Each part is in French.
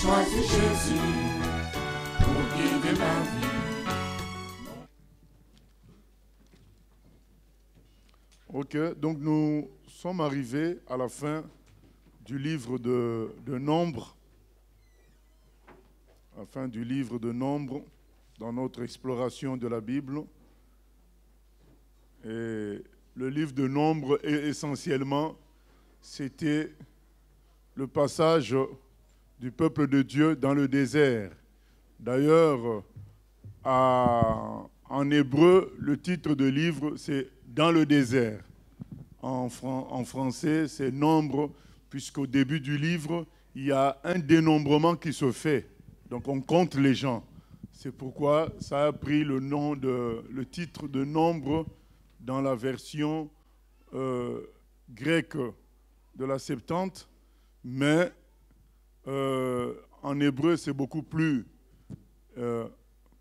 choisi Jésus pour guider ma vie. Ok, donc nous sommes arrivés à la fin du livre de Nombres. À la fin du livre de Nombres, dans notre exploration de la Bible. Et le livre de Nombres, essentiellement, c'était le passage du peuple de Dieu dans le désert. D'ailleurs, en hébreu, le titre de livre, c'est « Dans le désert ». En français, c'est « Nombre », puisqu'au début du livre, il y a un dénombrement qui se fait. Donc, on compte les gens. C'est pourquoi ça a pris le titre de « Nombre » dans la version grecque de la Septante, mais en hébreu, c'est beaucoup plus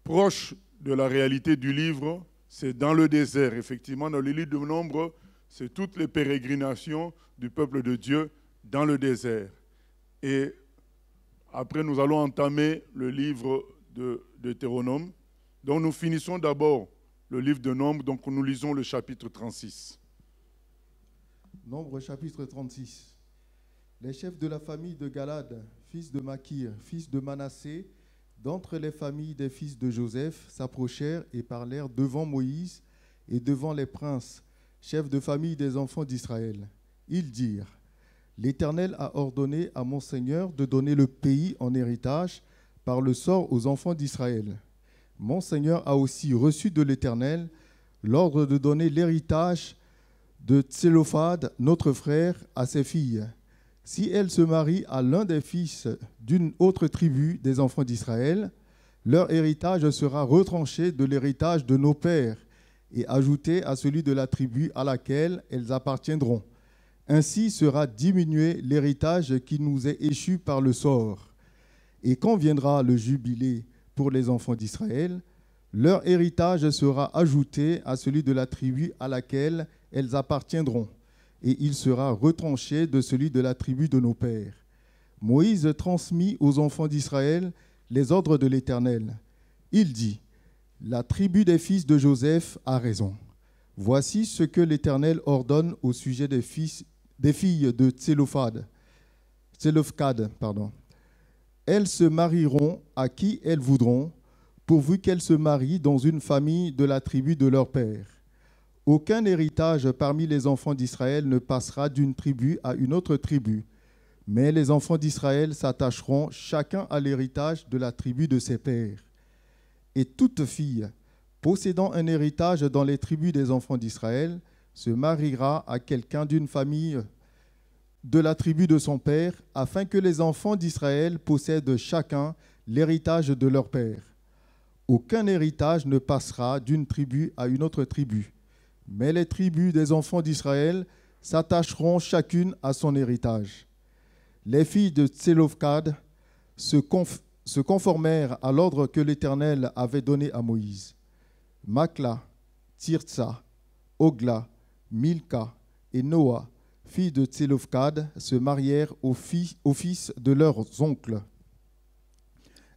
proche de la réalité du livre. C'est dans le désert. Effectivement, dans le livre de Nombres, c'est toutes les pérégrinations du peuple de Dieu dans le désert. Et après, nous allons entamer le livre de Deutéronome. Donc, nous finissons d'abord le livre de Nombres, donc nous lisons le chapitre 36. Nombre chapitre 36. Les chefs de la famille de Galad, fils de Makir, fils de Manassé, d'entre les familles des fils de Joseph, s'approchèrent et parlèrent devant Moïse et devant les princes, chefs de famille des enfants d'Israël. Ils dirent: L'Éternel a ordonné à mon Seigneur de donner le pays en héritage par le sort aux enfants d'Israël. Mon Seigneur a aussi reçu de l'Éternel l'ordre de donner l'héritage de Tsélophad, notre frère, à ses filles. Si elles se marient à l'un des fils d'une autre tribu des enfants d'Israël, leur héritage sera retranché de l'héritage de nos pères et ajouté à celui de la tribu à laquelle elles appartiendront. Ainsi sera diminué l'héritage qui nous est échu par le sort. Et quand viendra le jubilé pour les enfants d'Israël, leur héritage sera ajouté à celui de la tribu à laquelle elles appartiendront, et il sera retranché de celui de la tribu de nos pères. Moïse transmit aux enfants d'Israël les ordres de l'Éternel. Il dit: La tribu des fils de Joseph a raison. Voici ce que l'Éternel ordonne au sujet des filles de Tsélophad. Elles se marieront à qui elles voudront, pourvu qu'elles se marient dans une famille de la tribu de leur père. Aucun héritage parmi les enfants d'Israël ne passera d'une tribu à une autre tribu, mais les enfants d'Israël s'attacheront chacun à l'héritage de la tribu de ses pères. Et toute fille possédant un héritage dans les tribus des enfants d'Israël se mariera à quelqu'un d'une famille de la tribu de son père, afin que les enfants d'Israël possèdent chacun l'héritage de leur père. Aucun héritage ne passera d'une tribu à une autre tribu, mais les tribus des enfants d'Israël s'attacheront chacune à son héritage. Les filles de Tsélophad se conformèrent à l'ordre que l'Éternel avait donné à Moïse. Makla, Tirtsa, Ogla, Milka et Noa, filles de Tsélophad, se marièrent aux fils de leurs oncles.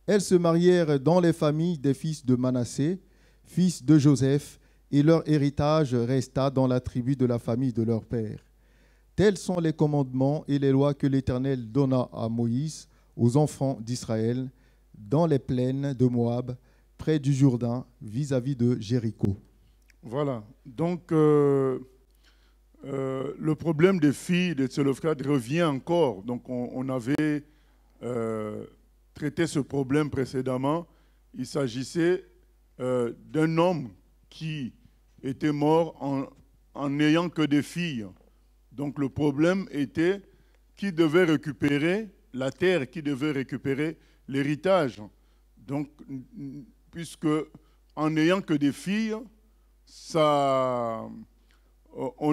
Elles se marièrent dans les familles des fils de Manassé, fils de Joseph, et leur héritage resta dans la tribu de la famille de leur père. Tels sont les commandements et les lois que l'Éternel donna à Moïse aux enfants d'Israël dans les plaines de Moab, près du Jourdain, vis-à-vis de Jéricho. Voilà. Donc, le problème des filles de Tsélophad revient encore. Donc, on avait traité ce problème précédemment. Il s'agissait d'un homme qui était mort en n'ayant que des filles. Donc, le problème était qui devait récupérer la terre, qui devait récupérer l'héritage. Donc, puisque en n'ayant que des filles, on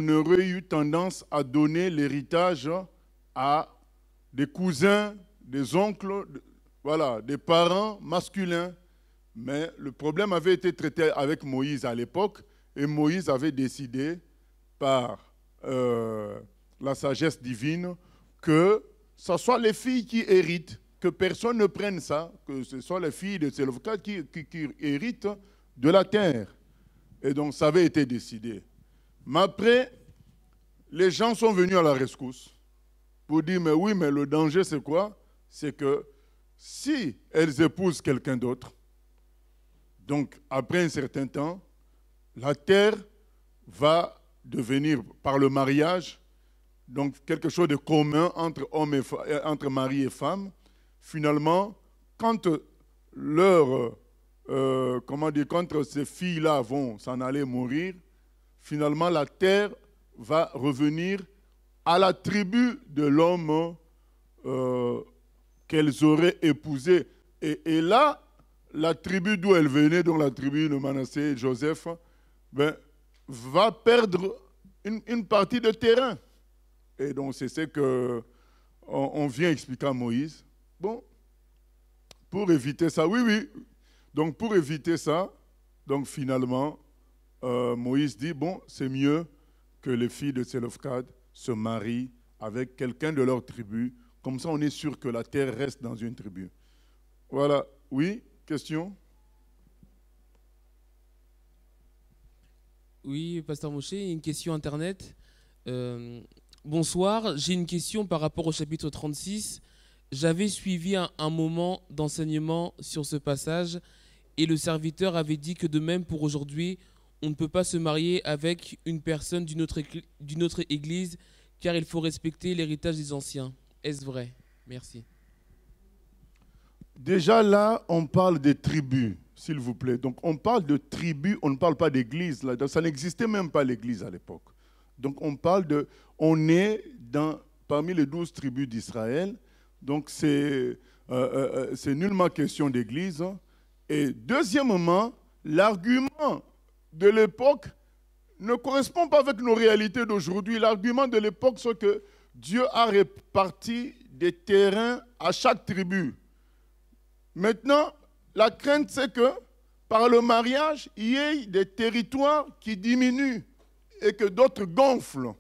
aurait eu tendance à donner l'héritage à des cousins, des oncles, voilà, des parents masculins. Mais le problème avait été traité avec Moïse à l'époque, et Moïse avait décidé par la sagesse divine que ce soit les filles qui héritent. que personne ne prenne ça, que ce soit les filles de Tselofkhad qui héritent de la terre. Et donc, ça avait été décidé. Mais après, les gens sont venus à la rescousse pour dire, mais oui, mais le danger, c'est quoi? C'est que si elles épousent quelqu'un d'autre, donc après un certain temps, la terre va devenir, par le mariage, donc quelque chose de commun entre hommes et entre mari et femme. Finalement, quand quand ces filles-là vont s'en aller mourir, finalement la terre va revenir à la tribu de l'homme qu'elles auraient épousé. Et là, la tribu d'où elle venait, donc la tribu de Manassé et Joseph, va perdre une partie de terrain. Et donc c'est ce qu'on vient expliquer à Moïse. Bon, pour éviter ça, oui. Donc pour éviter ça, donc finalement, Moïse dit, bon, c'est mieux que les filles de Tselofkhad se marient avec quelqu'un de leur tribu. Comme ça, on est sûr que la terre reste dans une tribu. Voilà. Oui, question? Oui, Pasteur Moshe, une question Internet. Bonsoir, j'ai une question par rapport au chapitre 36. J'avais suivi un moment d'enseignement sur ce passage et le serviteur avait dit que de même pour aujourd'hui, on ne peut pas se marier avec une personne d'une autre église car il faut respecter l'héritage des anciens. Est-ce vrai? Merci. Déjà là, on parle des tribus, s'il vous plaît. Donc on parle de tribus, on ne parle pas d'église. Ça n'existait même pas l'église à l'époque. Donc on est parmi les 12 tribus d'Israël. Donc c'est nullement question d'église. Et deuxièmement, l'argument de l'époque ne correspond pas avec nos réalités d'aujourd'hui. L'argument de l'époque, c'est que Dieu a réparti des terrains à chaque tribu. Maintenant, la crainte, c'est que par le mariage, il y ait des territoires qui diminuent et que d'autres gonflent.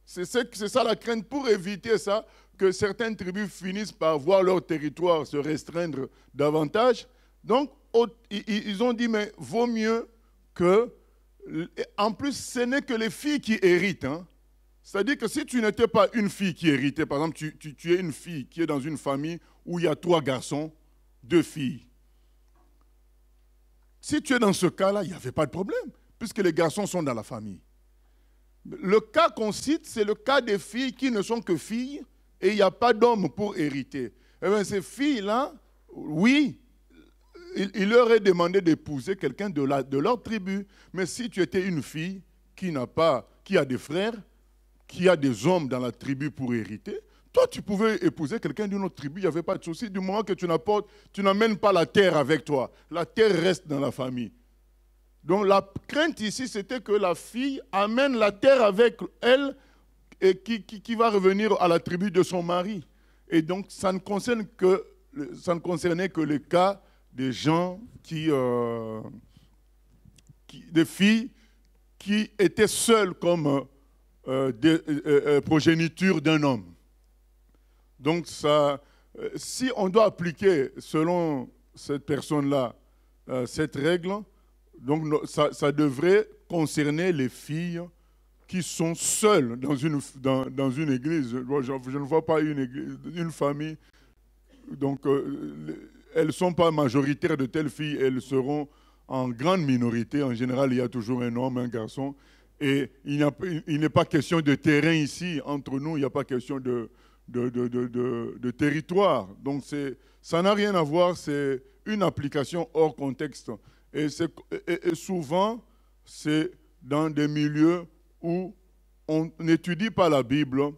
C'est ça la crainte. Pour éviter ça, que certaines tribus finissent par voir leur territoire se restreindre davantage. Donc, ils ont dit, mais vaut mieux que... En plus, ce n'est que les filles qui héritent. Hein. C'est-à-dire que si tu n'étais pas une fille qui héritait, par exemple, tu es une fille qui est dans une famille où il y a 3 garçons, 2 filles. Si tu es dans ce cas-là, il n'y avait pas de problème, puisque les garçons sont dans la famille. Le cas qu'on cite, c'est le cas des filles qui ne sont que filles et il n'y a pas d'homme pour hériter. Eh bien, ces filles-là, oui, il leur est demandé d'épouser quelqu'un de leur tribu. Mais si tu étais une fille qui a des frères, qui a des hommes dans la tribu pour hériter, toi, tu pouvais épouser quelqu'un d'une autre tribu, il n'y avait pas de souci. Du moment que tu n'amènes pas la terre avec toi, la terre reste dans la famille. Donc la crainte ici, c'était que la fille amène la terre avec elle et qui va revenir à la tribu de son mari. Et donc, ça ne concernait que le cas des gens des filles qui étaient seules comme progéniture d'un homme. Donc, si on doit appliquer, selon cette personne-là, cette règle, donc ça devrait concerner les filles qui sont seules dans une église. Je ne vois pas une famille. Donc, elles ne sont pas majoritaires de telles filles. Elles seront en grande minorité. En général, il y a toujours un homme, un garçon. Et il n'est pas question de terrain ici. Entre nous, il n'y a pas question de territoire. Donc, ça n'a rien à voir. C'est une application hors contexte. Et souvent, c'est dans des milieux où on n'étudie pas la Bible,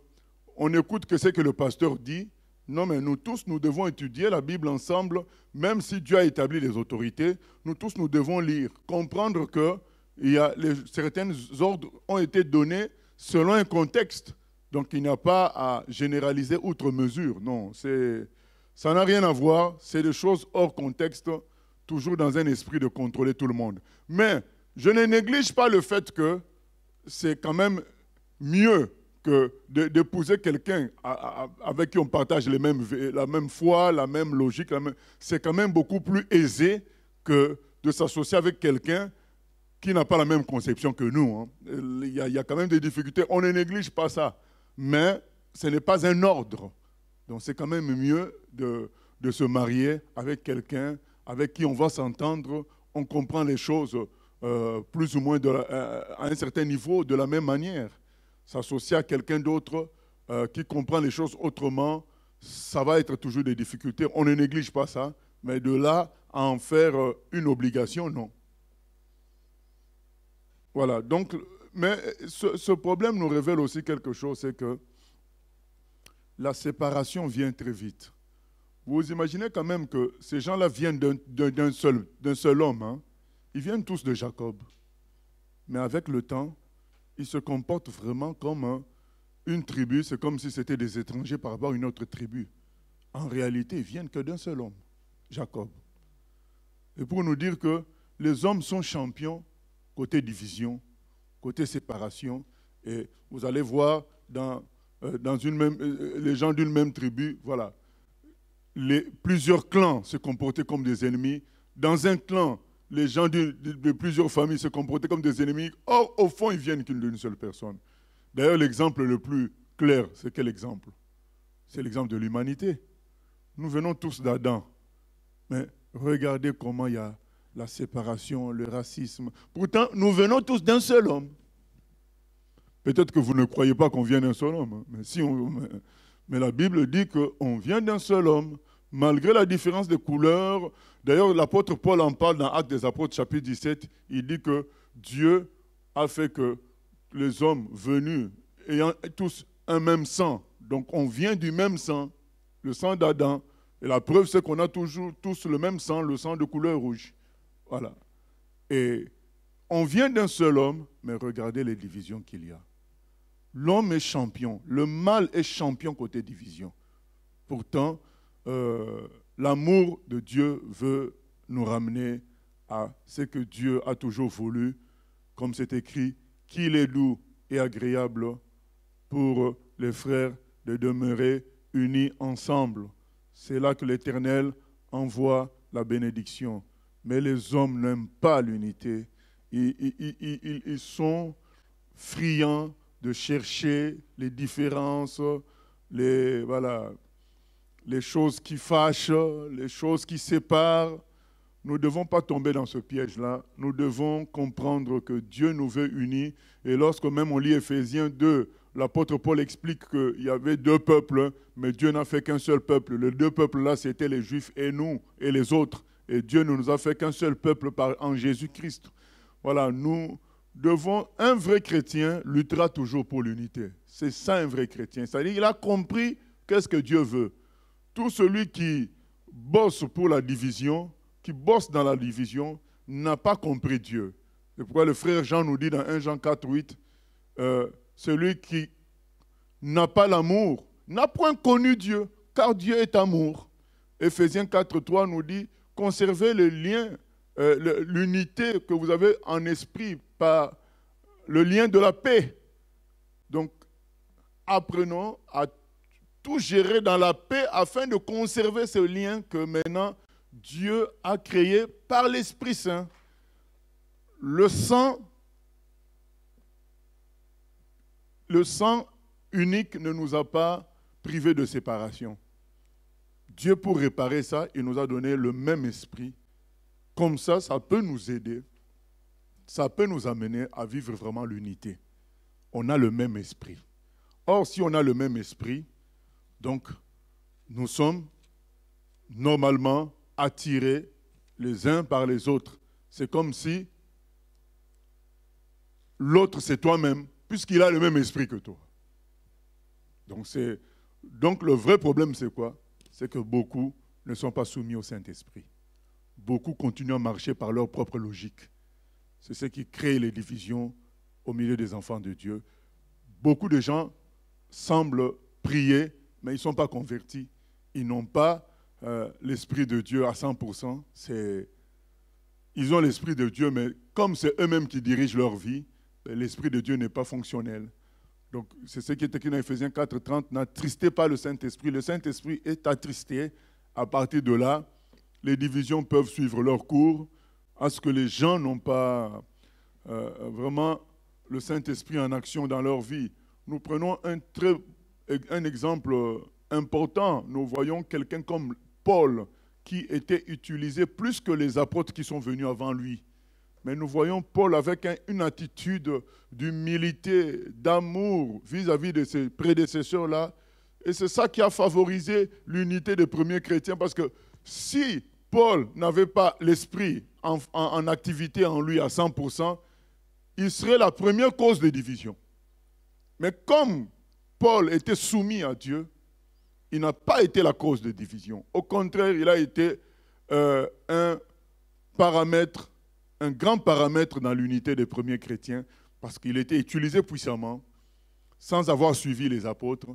on écoute ce que le pasteur dit. Non, mais nous tous, nous devons étudier la Bible ensemble, même si Dieu a établi les autorités. Nous tous, nous devons lire, comprendre que certains ordres ont été donnés selon un contexte. Donc, il n'y a pas à généraliser outre mesure. Non, ça n'a rien à voir. C'est des choses hors contexte, toujours dans un esprit de contrôler tout le monde. Mais je ne néglige pas le fait que c'est quand même mieux d'épouser quelqu'un avec qui on partage la même foi, la même logique, c'est quand même beaucoup plus aisé que de s'associer avec quelqu'un qui n'a pas la même conception que nous. Hein. Il y a quand même des difficultés. On ne néglige pas ça. Mais ce n'est pas un ordre. Donc c'est quand même mieux de se marier avec quelqu'un avec qui on va s'entendre, on comprend les choses plus ou moins à un certain niveau de la même manière. S'associer à quelqu'un d'autre qui comprend les choses autrement, ça va être toujours des difficultés. On ne néglige pas ça, mais de là à en faire une obligation, non. Voilà, donc, mais ce problème nous révèle aussi quelque chose, c'est que la séparation vient très vite. Vous imaginez quand même que ces gens-là viennent d'un seul homme. Hein? Ils viennent tous de Jacob. Mais avec le temps, ils se comportent vraiment comme une tribu. C'est comme si c'était des étrangers par rapport à une autre tribu. En réalité, ils viennent que d'un seul homme, Jacob. Et pour nous dire que les hommes sont champions côté division, côté séparation. Et vous allez voir dans les gens d'une même tribu, voilà. Plusieurs clans se comportaient comme des ennemis. Dans un clan, les gens de plusieurs familles se comportaient comme des ennemis. Or, au fond, ils viennent d'une seule personne. D'ailleurs, l'exemple le plus clair, c'est quel exemple? C'est l'exemple de l'humanité. Nous venons tous d'Adam. Mais regardez comment il y a la séparation, le racisme. Pourtant, nous venons tous d'un seul homme. Peut-être que vous ne croyez pas qu'on vient d'un seul homme. Mais la Bible dit qu'on vient d'un seul homme. Malgré la différence de couleurs, d'ailleurs l'apôtre Paul en parle dans Actes des Apôtres chapitre 17, il dit que Dieu a fait que les hommes venus ayant tous un même sang, donc on vient du même sang, le sang d'Adam, et la preuve c'est qu'on a toujours tous le même sang, le sang de couleur rouge. Voilà. Et on vient d'un seul homme, mais regardez les divisions qu'il y a. L'homme est champion, le mal est champion côté division. Pourtant, l'amour de Dieu veut nous ramener à ce que Dieu a toujours voulu, comme c'est écrit, qu'il est doux et agréable pour les frères de demeurer unis ensemble. C'est là que l'Éternel envoie la bénédiction. Mais les hommes n'aiment pas l'unité. Ils sont friands de chercher les différences, les choses qui fâchent, les choses qui séparent. Nous ne devons pas tomber dans ce piège-là. Nous devons comprendre que Dieu nous veut unis. Et lorsque même on lit Éphésiens 2, l'apôtre Paul explique qu'il y avait deux peuples, mais Dieu n'a fait qu'un seul peuple. Les deux peuples-là, c'était les Juifs et nous et les autres. Et Dieu ne nous a fait qu'un seul peuple en Jésus-Christ. Voilà, un vrai chrétien luttera toujours pour l'unité. C'est ça un vrai chrétien. C'est-à-dire qu'il a compris qu'est-ce que Dieu veut. Tout celui qui bosse pour la division, qui bosse dans la division, n'a pas compris Dieu. C'est pourquoi le frère Jean nous dit dans 1 Jean 4, 8, celui qui n'a pas l'amour n'a point connu Dieu, car Dieu est amour. Éphésiens 4, 3 nous dit, conservez le lien, l'unité que vous avez en esprit par le lien de la paix. Donc, apprenons à tout gérer dans la paix afin de conserver ce lien que maintenant Dieu a créé par l'Esprit Saint. Le sang unique ne nous a pas privés de séparation. Dieu, pour réparer ça, il nous a donné le même esprit. Comme ça, ça peut nous aider. Ça peut nous amener à vivre vraiment l'unité. On a le même esprit. Or, si on a le même esprit, donc, nous sommes normalement attirés les uns par les autres. C'est comme si l'autre, c'est toi-même, puisqu'il a le même esprit que toi. Donc le vrai problème, c'est quoi? C'est que beaucoup ne sont pas soumis au Saint-Esprit. Beaucoup continuent à marcher par leur propre logique. C'est ce qui crée les divisions au milieu des enfants de Dieu. Beaucoup de gens semblent prier, mais ils ne sont pas convertis. Ils n'ont pas l'Esprit de Dieu à 100%. Ils ont l'Esprit de Dieu, mais comme c'est eux-mêmes qui dirigent leur vie, l'Esprit de Dieu n'est pas fonctionnel. Donc, c'est ce qui est écrit dans Éphésiens 4:30. N'attristez pas le Saint-Esprit. Le Saint-Esprit est attristé. À partir de là, les divisions peuvent suivre leur cours, à ce que les gens n'ont pas vraiment le Saint-Esprit en action dans leur vie. Nous prenons un exemple important. Nous voyons quelqu'un comme Paul, qui était utilisé plus que les apôtres qui sont venus avant lui. Mais nous voyons Paul avec une attitude d'humilité, d'amour vis-à-vis de ses prédécesseurs-là. Et c'est ça qui a favorisé l'unité des premiers chrétiens. Parce que si Paul n'avait pas l'esprit en activité en lui à 100%, il serait la première cause de division. Mais comme Paul était soumis à Dieu, il n'a pas été la cause de division. Au contraire, il a été un grand paramètre dans l'unité des premiers chrétiens, parce qu'il était utilisé puissamment, sans avoir suivi les apôtres,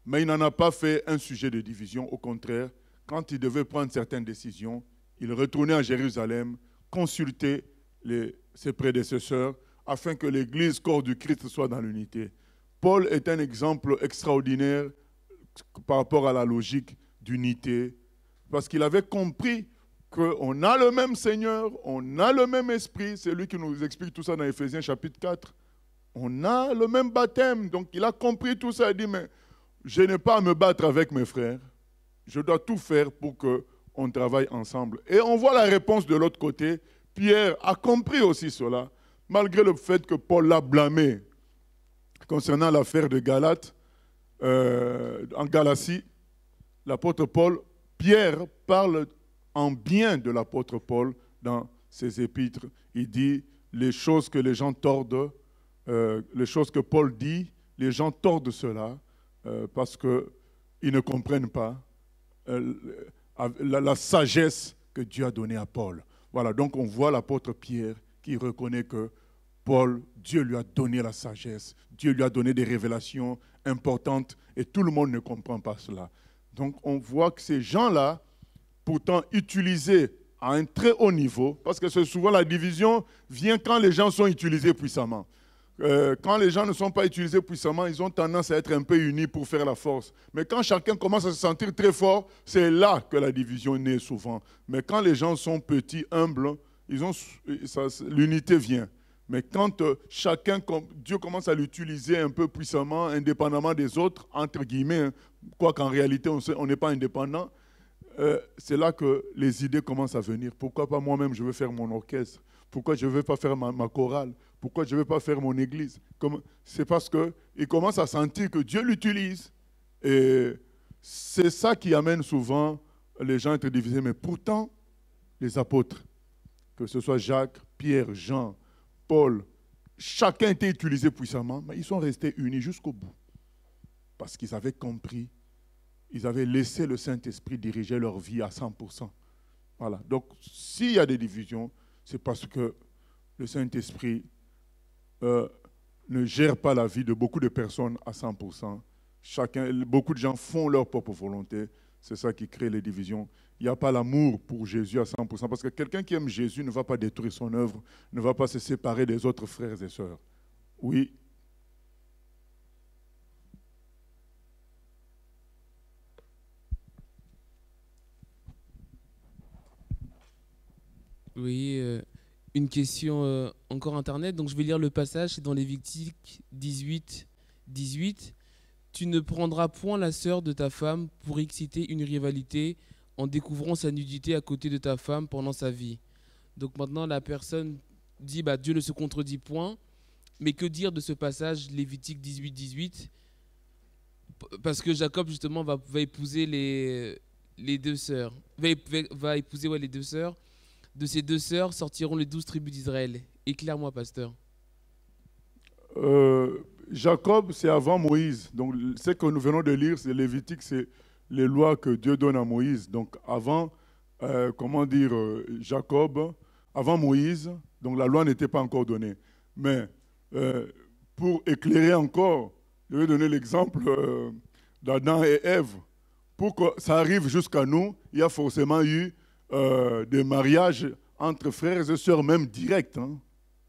mais il n'en a pas fait un sujet de division. Au contraire, quand il devait prendre certaines décisions, il retournait à Jérusalem, consulter ses prédécesseurs, afin que l'Église, corps du Christ, soit dans l'unité. Paul est un exemple extraordinaire par rapport à la logique d'unité, parce qu'il avait compris qu'on a le même Seigneur, on a le même Esprit. C'est lui qui nous explique tout ça dans Éphésiens chapitre 4. On a le même baptême. Donc il a compris tout ça. Il dit, mais je n'ai pas à me battre avec mes frères. Je dois tout faire pour qu'on travaille ensemble. Et on voit la réponse de l'autre côté. Pierre a compris aussi cela, malgré le fait que Paul l'a blâmé concernant l'affaire de Galate, en Galatie. L'apôtre Paul, Pierre parle en bien de l'apôtre Paul dans ses épîtres. Il dit les choses que les gens tordent, les choses que Paul dit, les gens tordent cela parce qu'ils ne comprennent pas la sagesse que Dieu a donnée à Paul. Voilà, donc on voit l'apôtre Pierre qui reconnaît que Paul, Dieu lui a donné la sagesse, Dieu lui a donné des révélations importantes et tout le monde ne comprend pas cela. Donc on voit que ces gens-là, pourtant utilisés à un très haut niveau, parce que c'est souvent la division vient quand les gens sont utilisés puissamment. Quand les gens ne sont pas utilisés puissamment, ils ont tendance à être un peu unis pour faire la force. Mais quand chacun commence à se sentir très fort, c'est là que la division naît souvent. Mais quand les gens sont petits, humbles, l'unité vient. Mais quand Dieu commence à l'utiliser un peu puissamment, indépendamment des autres, entre guillemets, quoi qu'en réalité on n'est pas indépendant, c'est là que les idées commencent à venir. Pourquoi pas moi-même je veux faire mon orchestre? Pourquoi je ne veux pas faire ma chorale? Pourquoi je ne veux pas faire mon église? C'est parce qu'il commence à sentir que Dieu l'utilise. Et c'est ça qui amène souvent les gens à être divisés. Mais pourtant, les apôtres, que ce soit Jacques, Pierre, Jean, Paul, chacun était utilisé puissamment, mais ils sont restés unis jusqu'au bout. Parce qu'ils avaient compris, ils avaient laissé le Saint-Esprit diriger leur vie à 100%. Voilà. Donc, s'il y a des divisions, c'est parce que le Saint-Esprit ne gère pas la vie de beaucoup de personnes à 100%. Beaucoup de gens font leur propre volonté. C'est ça qui crée les divisions. Il n'y a pas l'amour pour Jésus à 100%. Parce que quelqu'un qui aime Jésus ne va pas détruire son œuvre, ne va pas se séparer des autres frères et sœurs. Oui. Oui, une question encore internet. Donc je vais lire le passage, c'est dans Lévitique 18, 18. Tu ne prendras point la sœur de ta femme pour exciter une rivalité en découvrant sa nudité à côté de ta femme pendant sa vie. Donc maintenant la personne dit Dieu ne se contredit point, mais que dire de ce passage Lévitique 18, 18? Parce que Jacob justement va épouser les deux sœurs, va épouser les deux sœurs. De ces deux sœurs sortiront les 12 tribus d'Israël. Éclaire-moi, pasteur. Jacob, c'est avant Moïse. Donc, ce que nous venons de lire, c'est Lévitique, c'est les lois que Dieu donne à Moïse. Donc, avant, Jacob, avant Moïse, donc la loi n'était pas encore donnée. Mais pour éclairer encore, je vais donner l'exemple d'Adam et Ève. Pour que ça arrive jusqu'à nous, il y a forcément eu des mariages entre frères et sœurs, même directs. Hein.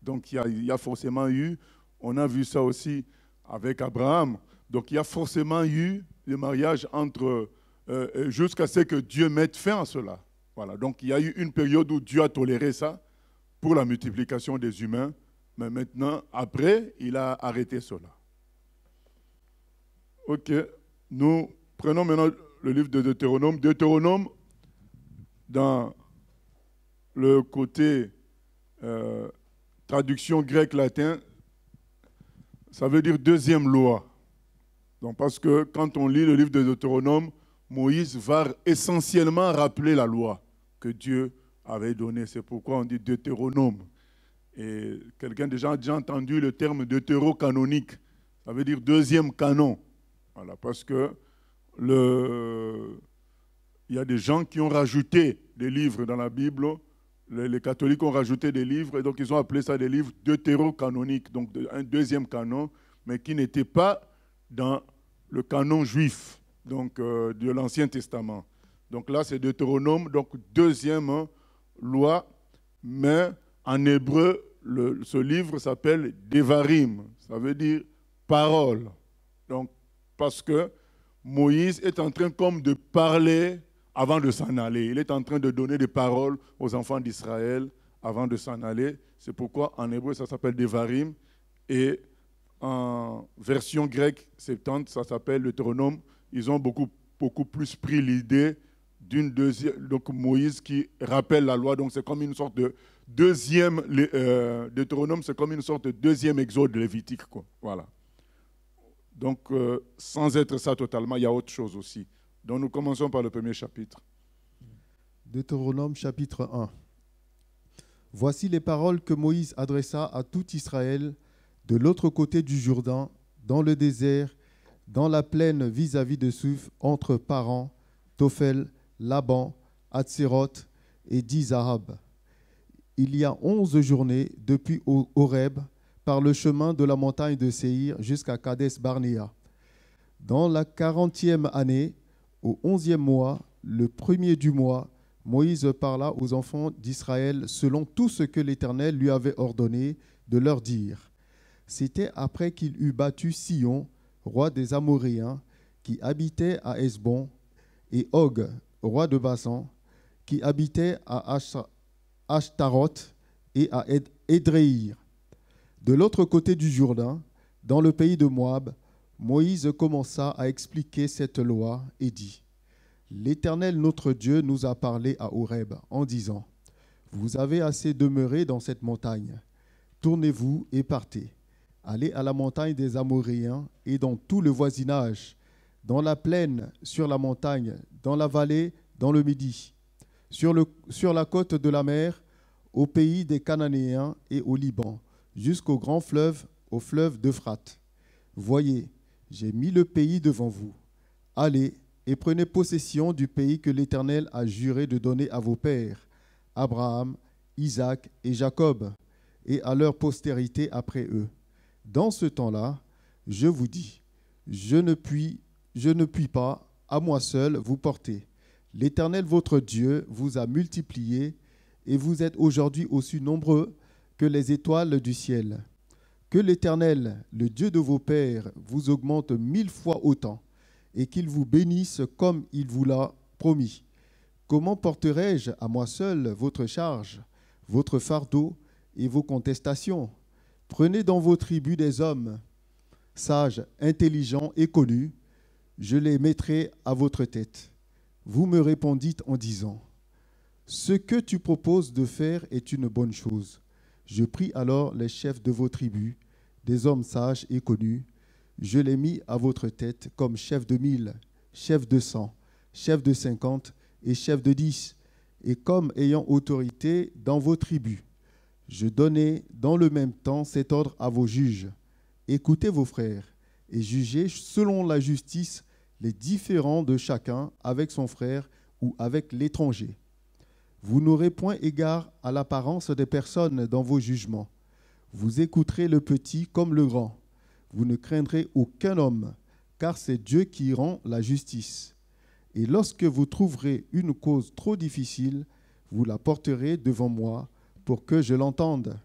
Donc il y a forcément eu, on a vu ça aussi avec Abraham. Donc il y a forcément eu le mariage entre, jusqu'à ce que Dieu mette fin à cela. Voilà. Donc il y a eu une période où Dieu a toléré ça pour la multiplication des humains, mais maintenant, après, il a arrêté cela. Ok, nous prenons maintenant le livre de Deutéronome. Deutéronome, dans le côté traduction grec-latin, ça veut dire deuxième loi. Donc, parce que quand on lit le livre de Deutéronome, Moïse va essentiellement rappeler la loi que Dieu avait donnée. C'est pourquoi on dit Deutéronome. Et quelqu'un a déjà entendu le terme deutérocanonique. Ça veut dire deuxième canon. Voilà, parce que il y a des gens qui ont rajouté des livres dans la Bible. Les catholiques ont rajouté des livres, et donc ils ont appelé ça des livres deutérocanoniques, donc un deuxième canon, mais qui n'était pas dans le canon juif, donc de l'Ancien Testament. Donc là, c'est Deutéronome, donc deuxième loi, mais en hébreu, ce livre s'appelle Devarim, ça veut dire parole. Donc, parce que Moïse est en train comme de parler avant de s'en aller. Il est en train de donner des paroles aux enfants d'Israël avant de s'en aller. C'est pourquoi en hébreu, ça s'appelle Devarim. Et en version grecque, Septante, ça s'appelle Deutéronome. Ils ont beaucoup plus pris l'idée d'une deuxième, donc Moïse qui rappelle la loi. Donc c'est comme une sorte de deuxième, Deutéronome, c'est comme une sorte de deuxième exode lévitique, quoi. Voilà. Donc, sans être ça totalement, il y a autre chose aussi. Donc, nous commençons par le premier chapitre. Deutéronome chapitre 1. Voici les paroles que Moïse adressa à tout Israël de l'autre côté du Jourdain, dans le désert, dans la plaine vis-à-vis de Souf, entre Paran, Tophel, Laban, Hatséroth et Dizahab. Il y a 11 journées depuis Horeb, par le chemin de la montagne de Séhir jusqu'à Kades Barnéa. Dans la 40e année, au 11e mois, le premier du mois, Moïse parla aux enfants d'Israël selon tout ce que l'Éternel lui avait ordonné de leur dire. C'était après qu'il eut battu Sihon, roi des Amoréens, qui habitait à Hesbon, et Og, roi de Basan, qui habitait à Ashtaroth et à Édréhir. De l'autre côté du Jourdain, dans le pays de Moab, Moïse commença à expliquer cette loi et dit : L'Éternel notre Dieu nous a parlé à Horeb en disant : Vous avez assez demeuré dans cette montagne. Tournez-vous et partez. Allez à la montagne des Amoréens et dans tout le voisinage, dans la plaine, sur la montagne, dans la vallée, dans le Midi, sur la côte de la mer, au pays des Cananéens et au Liban, jusqu'au grand fleuve, au fleuve d'Euphrate. Voyez, j'ai mis le pays devant vous. Allez et prenez possession du pays que l'Éternel a juré de donner à vos pères, Abraham, Isaac et Jacob, et à leur postérité après eux. Dans ce temps-là, je vous dis, je ne puis pas, à moi seul, vous porter. L'Éternel votre Dieu vous a multiplié, et vous êtes aujourd'hui aussi nombreux que les étoiles du ciel. Que l'Éternel, le Dieu de vos pères, vous augmente 1000 fois autant, et qu'il vous bénisse comme il vous l'a promis. Comment porterai-je à moi seul votre charge, votre fardeau et vos contestations ? Prenez dans vos tribus des hommes, sages, intelligents et connus, je les mettrai à votre tête. Vous me répondîtes en disant : Ce que tu proposes de faire est une bonne chose. Je pris alors les chefs de vos tribus, des hommes sages et connus. Je les mis à votre tête comme chefs de 1000, chefs de 100, chefs de 50 et chefs de 10, et comme ayant autorité dans vos tribus. Je donnai dans le même temps cet ordre à vos juges. Écoutez vos frères et jugez selon la justice les différends de chacun avec son frère ou avec l'étranger. Vous n'aurez point égard à l'apparence des personnes dans vos jugements. Vous écouterez le petit comme le grand. Vous ne craindrez aucun homme, car c'est Dieu qui rend la justice. Et lorsque vous trouverez une cause trop difficile, vous la porterez devant moi pour que je l'entende.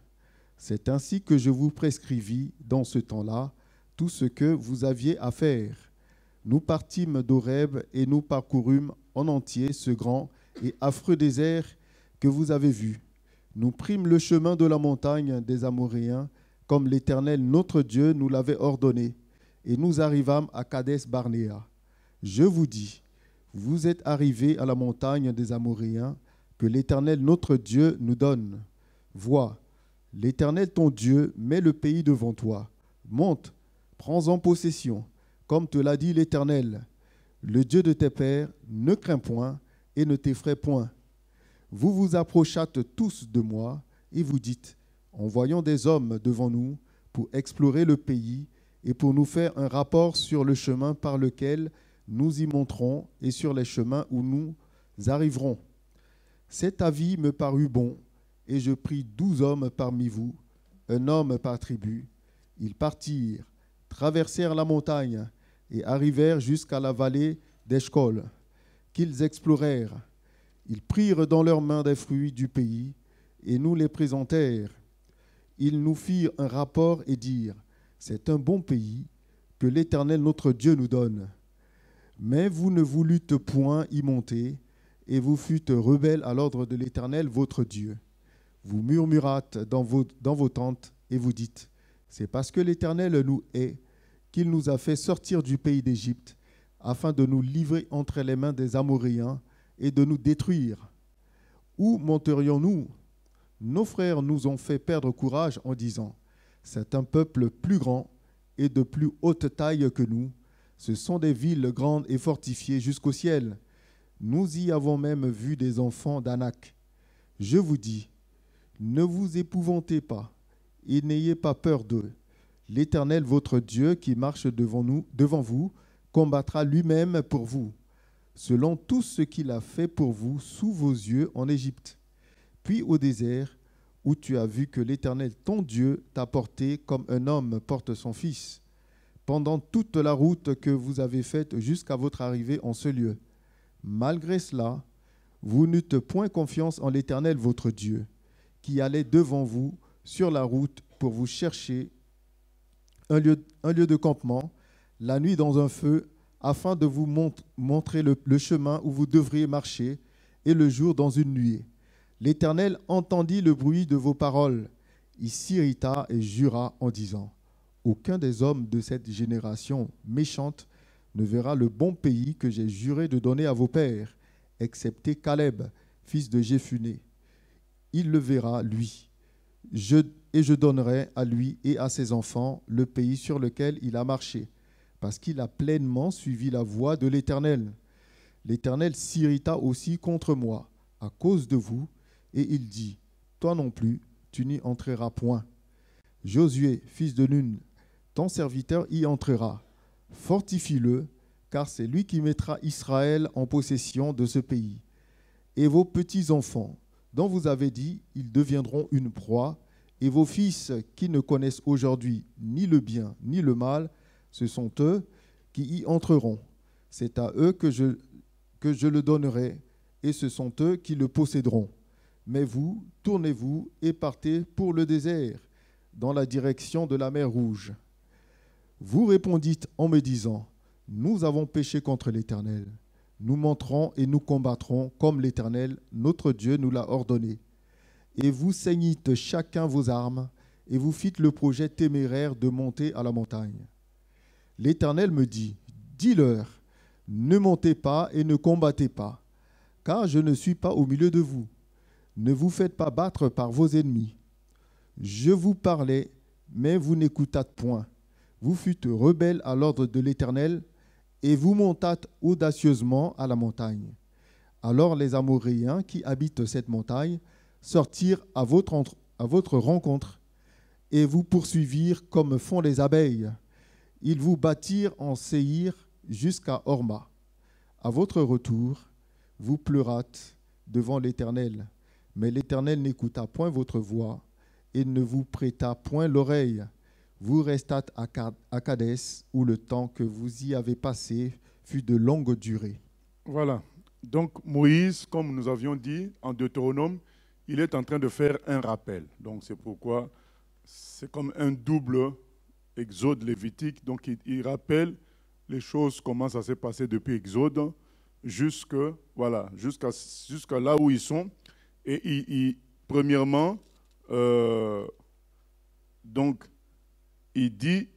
C'est ainsi que je vous prescrivis dans ce temps-là tout ce que vous aviez à faire. Nous partîmes d'Horeb et nous parcourûmes en entier ce grand et affreux désert que vous avez vu. Nous prîmes le chemin de la montagne des Amoréens, comme l'Éternel notre Dieu nous l'avait ordonné, et nous arrivâmes à Kadès Barnéa. Je vous dis, vous êtes arrivés à la montagne des Amoréens, que l'Éternel notre Dieu nous donne. Vois, l'Éternel ton Dieu met le pays devant toi. Monte, prends-en possession, comme te l'a dit l'Éternel. Le Dieu de tes pères, ne crains point et ne t'effraie point. Vous vous approchâtes tous de moi et vous dites, envoyons des hommes devant nous pour explorer le pays et pour nous faire un rapport sur le chemin par lequel nous y monterons et sur les chemins où nous arriverons. Cet avis me parut bon, et je pris 12 hommes parmi vous, un homme par tribu. Ils partirent, traversèrent la montagne et arrivèrent jusqu'à la vallée d'Eshcol, qu'ils explorèrent. Ils prirent dans leurs mains des fruits du pays et nous les présentèrent. Ils nous firent un rapport et dirent, c'est un bon pays que l'Éternel notre Dieu nous donne. Mais vous ne voulûtes point y monter, et vous fûtes rebelles à l'ordre de l'Éternel votre Dieu. Vous murmurâtes dans vos tentes, et vous dites, c'est parce que l'Éternel nous hait, qu'il nous a fait sortir du pays d'Égypte, afin de nous livrer entre les mains des Amoréens et de nous détruire. Où monterions-nous? Nos frères nous ont fait perdre courage en disant, c'est un peuple plus grand et de plus haute taille que nous. Ce sont des villes grandes et fortifiées jusqu'au ciel. Nous y avons même vu des enfants d'Anak. Je vous dis, ne vous épouvantez pas et n'ayez pas peur d'eux. L'Éternel, votre Dieu, qui marche devant vous, combattra lui-même pour vous, selon tout ce qu'il a fait pour vous sous vos yeux en Égypte. Puis au désert, où tu as vu que l'Éternel, ton Dieu, t'a porté comme un homme porte son fils, pendant toute la route que vous avez faite jusqu'à votre arrivée en ce lieu. Malgré cela, vous n'eûtes point confiance en l'Éternel, votre Dieu, qui allait devant vous sur la route pour vous chercher un lieu de campement, la nuit dans un feu, afin de vous montrer le chemin où vous devriez marcher, et le jour dans une nuée. L'Éternel entendit le bruit de vos paroles. Il s'irrita et jura en disant, aucun des hommes de cette génération méchante ne verra le bon pays que j'ai juré de donner à vos pères, excepté Caleb, fils de Jéphuné. Il le verra, lui, et je donnerai à lui et à ses enfants le pays sur lequel il a marché, parce qu'il a pleinement suivi la voie de l'Éternel. L'Éternel s'irrita aussi contre moi, à cause de vous, et il dit, toi non plus, tu n'y entreras point. Josué, fils de Nun, ton serviteur y entrera. Fortifie-le, car c'est lui qui mettra Israël en possession de ce pays. Et vos petits-enfants, dont vous avez dit, ils deviendront une proie, et vos fils qui ne connaissent aujourd'hui ni le bien ni le mal, ce sont eux qui y entreront. C'est à eux que je le donnerai, et ce sont eux qui le posséderont. Mais vous, tournez-vous et partez pour le désert, dans la direction de la mer Rouge. Vous répondîtes en me disant, nous avons péché contre l'Éternel. Nous monterons et nous combattrons comme l'Éternel, notre Dieu, nous l'a ordonné. Et vous ceignîtes chacun vos armes, et vous fîtes le projet téméraire de monter à la montagne. L'Éternel me dit, dis-leur, ne montez pas et ne combattez pas, car je ne suis pas au milieu de vous. Ne vous faites pas battre par vos ennemis. Je vous parlais, mais vous n'écoutâtes point. Vous fûtes rebelles à l'ordre de l'Éternel, et vous montâtes audacieusement à la montagne. Alors les Amoréens qui habitent cette montagne sortirent à votre rencontre, et vous poursuivirent comme font les abeilles. Ils vous battirent en Séhir jusqu'à Horma. À votre retour, vous pleurâtes devant l'Éternel, mais l'Éternel n'écouta point votre voix et ne vous prêta point l'oreille. Vous restâtes à Kadès, où le temps que vous y avez passé fut de longue durée. Voilà. Donc Moïse, comme nous avions dit en Deutéronome, il est en train de faire un rappel. Donc c'est pourquoi c'est comme un double Exode, Lévitique. Donc, il rappelle les choses, comment ça s'est passé depuis Exode, jusqu'à là où ils sont. Et premièrement, donc, il dit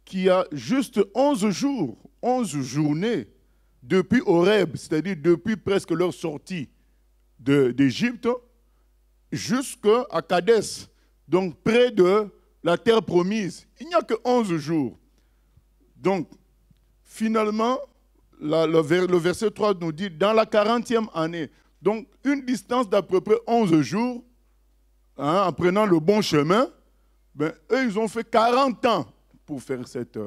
qu'il y a juste 11 jours, 11 journées depuis Horeb, c'est-à-dire depuis presque leur sortie d'Égypte, jusqu'à Kadès, donc près de la terre promise. Il n'y a que 11 jours. Donc, finalement, le verset 3 nous dit, dans la 40e année, donc une distance d'à peu près 11 jours, en prenant le bon chemin, ben, eux, ils ont fait 40 ans pour faire cette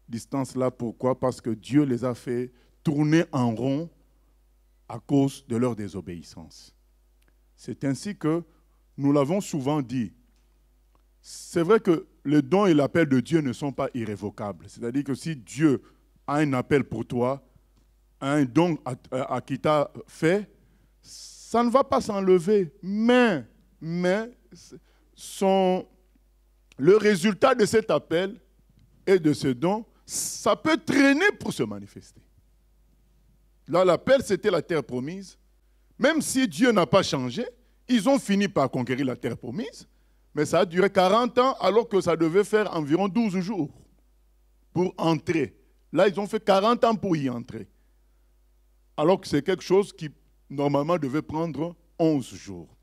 distance-là. Pourquoi? Parce que Dieu les a fait tourner en rond à cause de leur désobéissance. C'est ainsi que nous l'avons souvent dit. C'est vrai que le don et l'appel de Dieu ne sont pas irrévocables. C'est-à-dire que si Dieu a un appel pour toi, un don à qui t'a fait, ça ne va pas s'enlever. Mais le résultat de cet appel et de ce don, ça peut traîner pour se manifester. Là, l'appel, c'était la terre promise. Même si Dieu n'a pas changé, ils ont fini par conquérir la terre promise, mais ça a duré 40 ans alors que ça devait faire environ 12 jours pour entrer. Là, ils ont fait 40 ans pour y entrer. Alors que c'est quelque chose qui, normalement, devait prendre 11 jours.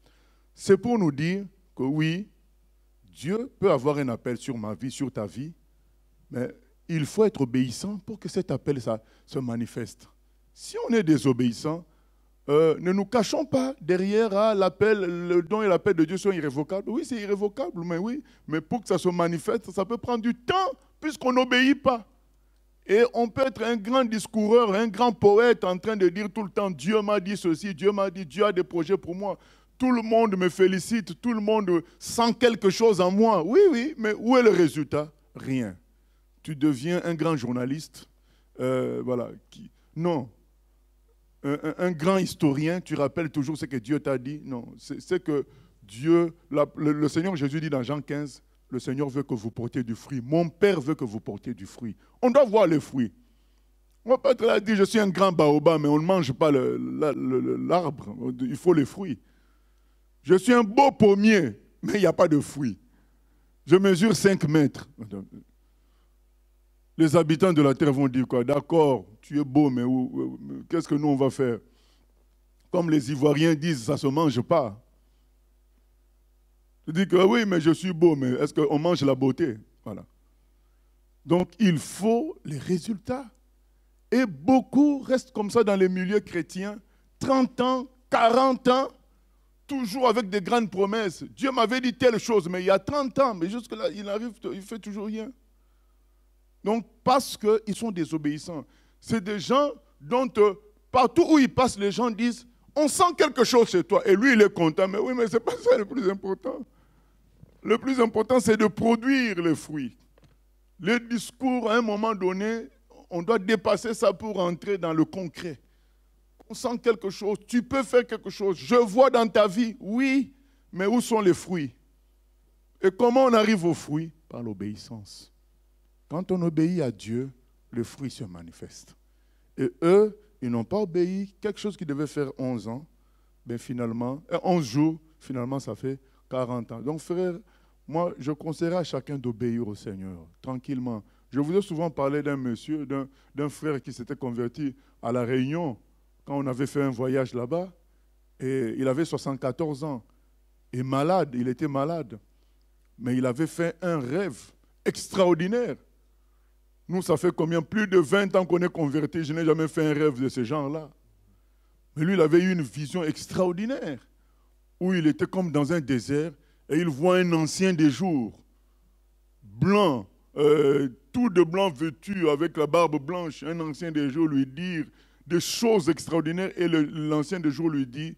C'est pour nous dire que oui, Dieu peut avoir un appel sur ma vie, sur ta vie, mais il faut être obéissant pour que cet appel se manifeste. Si on est désobéissant, ne nous cachons pas derrière l'appel, le don et l'appel de Dieu sont irrévocables. Oui, c'est irrévocable, mais pour que ça se manifeste, ça peut prendre du temps puisqu'on n'obéit pas. Et on peut être un grand discoureur, un grand poète en train de dire tout le temps, Dieu m'a dit ceci, Dieu m'a dit, Dieu a des projets pour moi. Tout le monde me félicite, tout le monde sent quelque chose en moi. Oui, mais où est le résultat? Rien. Tu deviens un grand journaliste, non. Un grand historien, tu rappelles toujours ce que Dieu t'a dit? Non, c'est que Dieu, le Seigneur Jésus dit dans Jean 15, le Seigneur veut que vous portiez du fruit. Mon Père veut que vous portiez du fruit. On doit voir les fruits. On ne va pas être là à dire, je suis un grand baobab, mais on ne mange pas l'arbre. Il faut les fruits. Je suis un beau pommier, mais il n'y a pas de fruits. Je mesure 5 mètres. Les habitants de la terre vont dire quoi? D'accord, tu es beau, mais qu'est-ce que nous on va faire? Comme les Ivoiriens disent, ça ne se mange pas. Je dis que oui, mais je suis beau, mais est-ce qu'on mange la beauté? Voilà. Donc il faut les résultats. Et beaucoup restent comme ça dans les milieux chrétiens, 30 ans, 40 ans, toujours avec des grandes promesses. Dieu m'avait dit telle chose, mais il y a 30 ans, mais jusque-là, il ne fait toujours rien. Donc, parce qu'ils sont désobéissants. C'est des gens dont, partout où ils passent, les gens disent, on sent quelque chose chez toi. Et lui, il est content. Mais oui, mais ce n'est pas ça le plus important. Le plus important, c'est de produire les fruits. Les discours, à un moment donné, on doit dépasser ça pour entrer dans le concret. On sent quelque chose, tu peux faire quelque chose. Je vois dans ta vie, oui, mais où sont les fruits? Et comment on arrive aux fruits? Par l'obéissance. Quand on obéit à Dieu, le fruit se manifeste. Et eux, ils n'ont pas obéi. Quelque chose qui devait faire 11 ans, ben finalement, 11 jours, finalement, ça fait 40 ans. Donc, frère, moi, je conseillerais à chacun d'obéir au Seigneur, tranquillement. Je vous ai souvent parlé d'un monsieur, d'un frère qui s'était converti à La Réunion, quand on avait fait un voyage là-bas, et il avait 74 ans, et malade, il était malade. Mais il avait fait un rêve extraordinaire. Nous, ça fait combien? Plus de 20 ans qu'on est convertis. Je n'ai jamais fait un rêve de ce genre-là. Mais lui, il avait eu une vision extraordinaire, où il était comme dans un désert, et il voit un ancien des jours, blanc, tout de blanc vêtu, avec la barbe blanche, un ancien des jours lui dire des choses extraordinaires, et l'ancien des jours lui dit,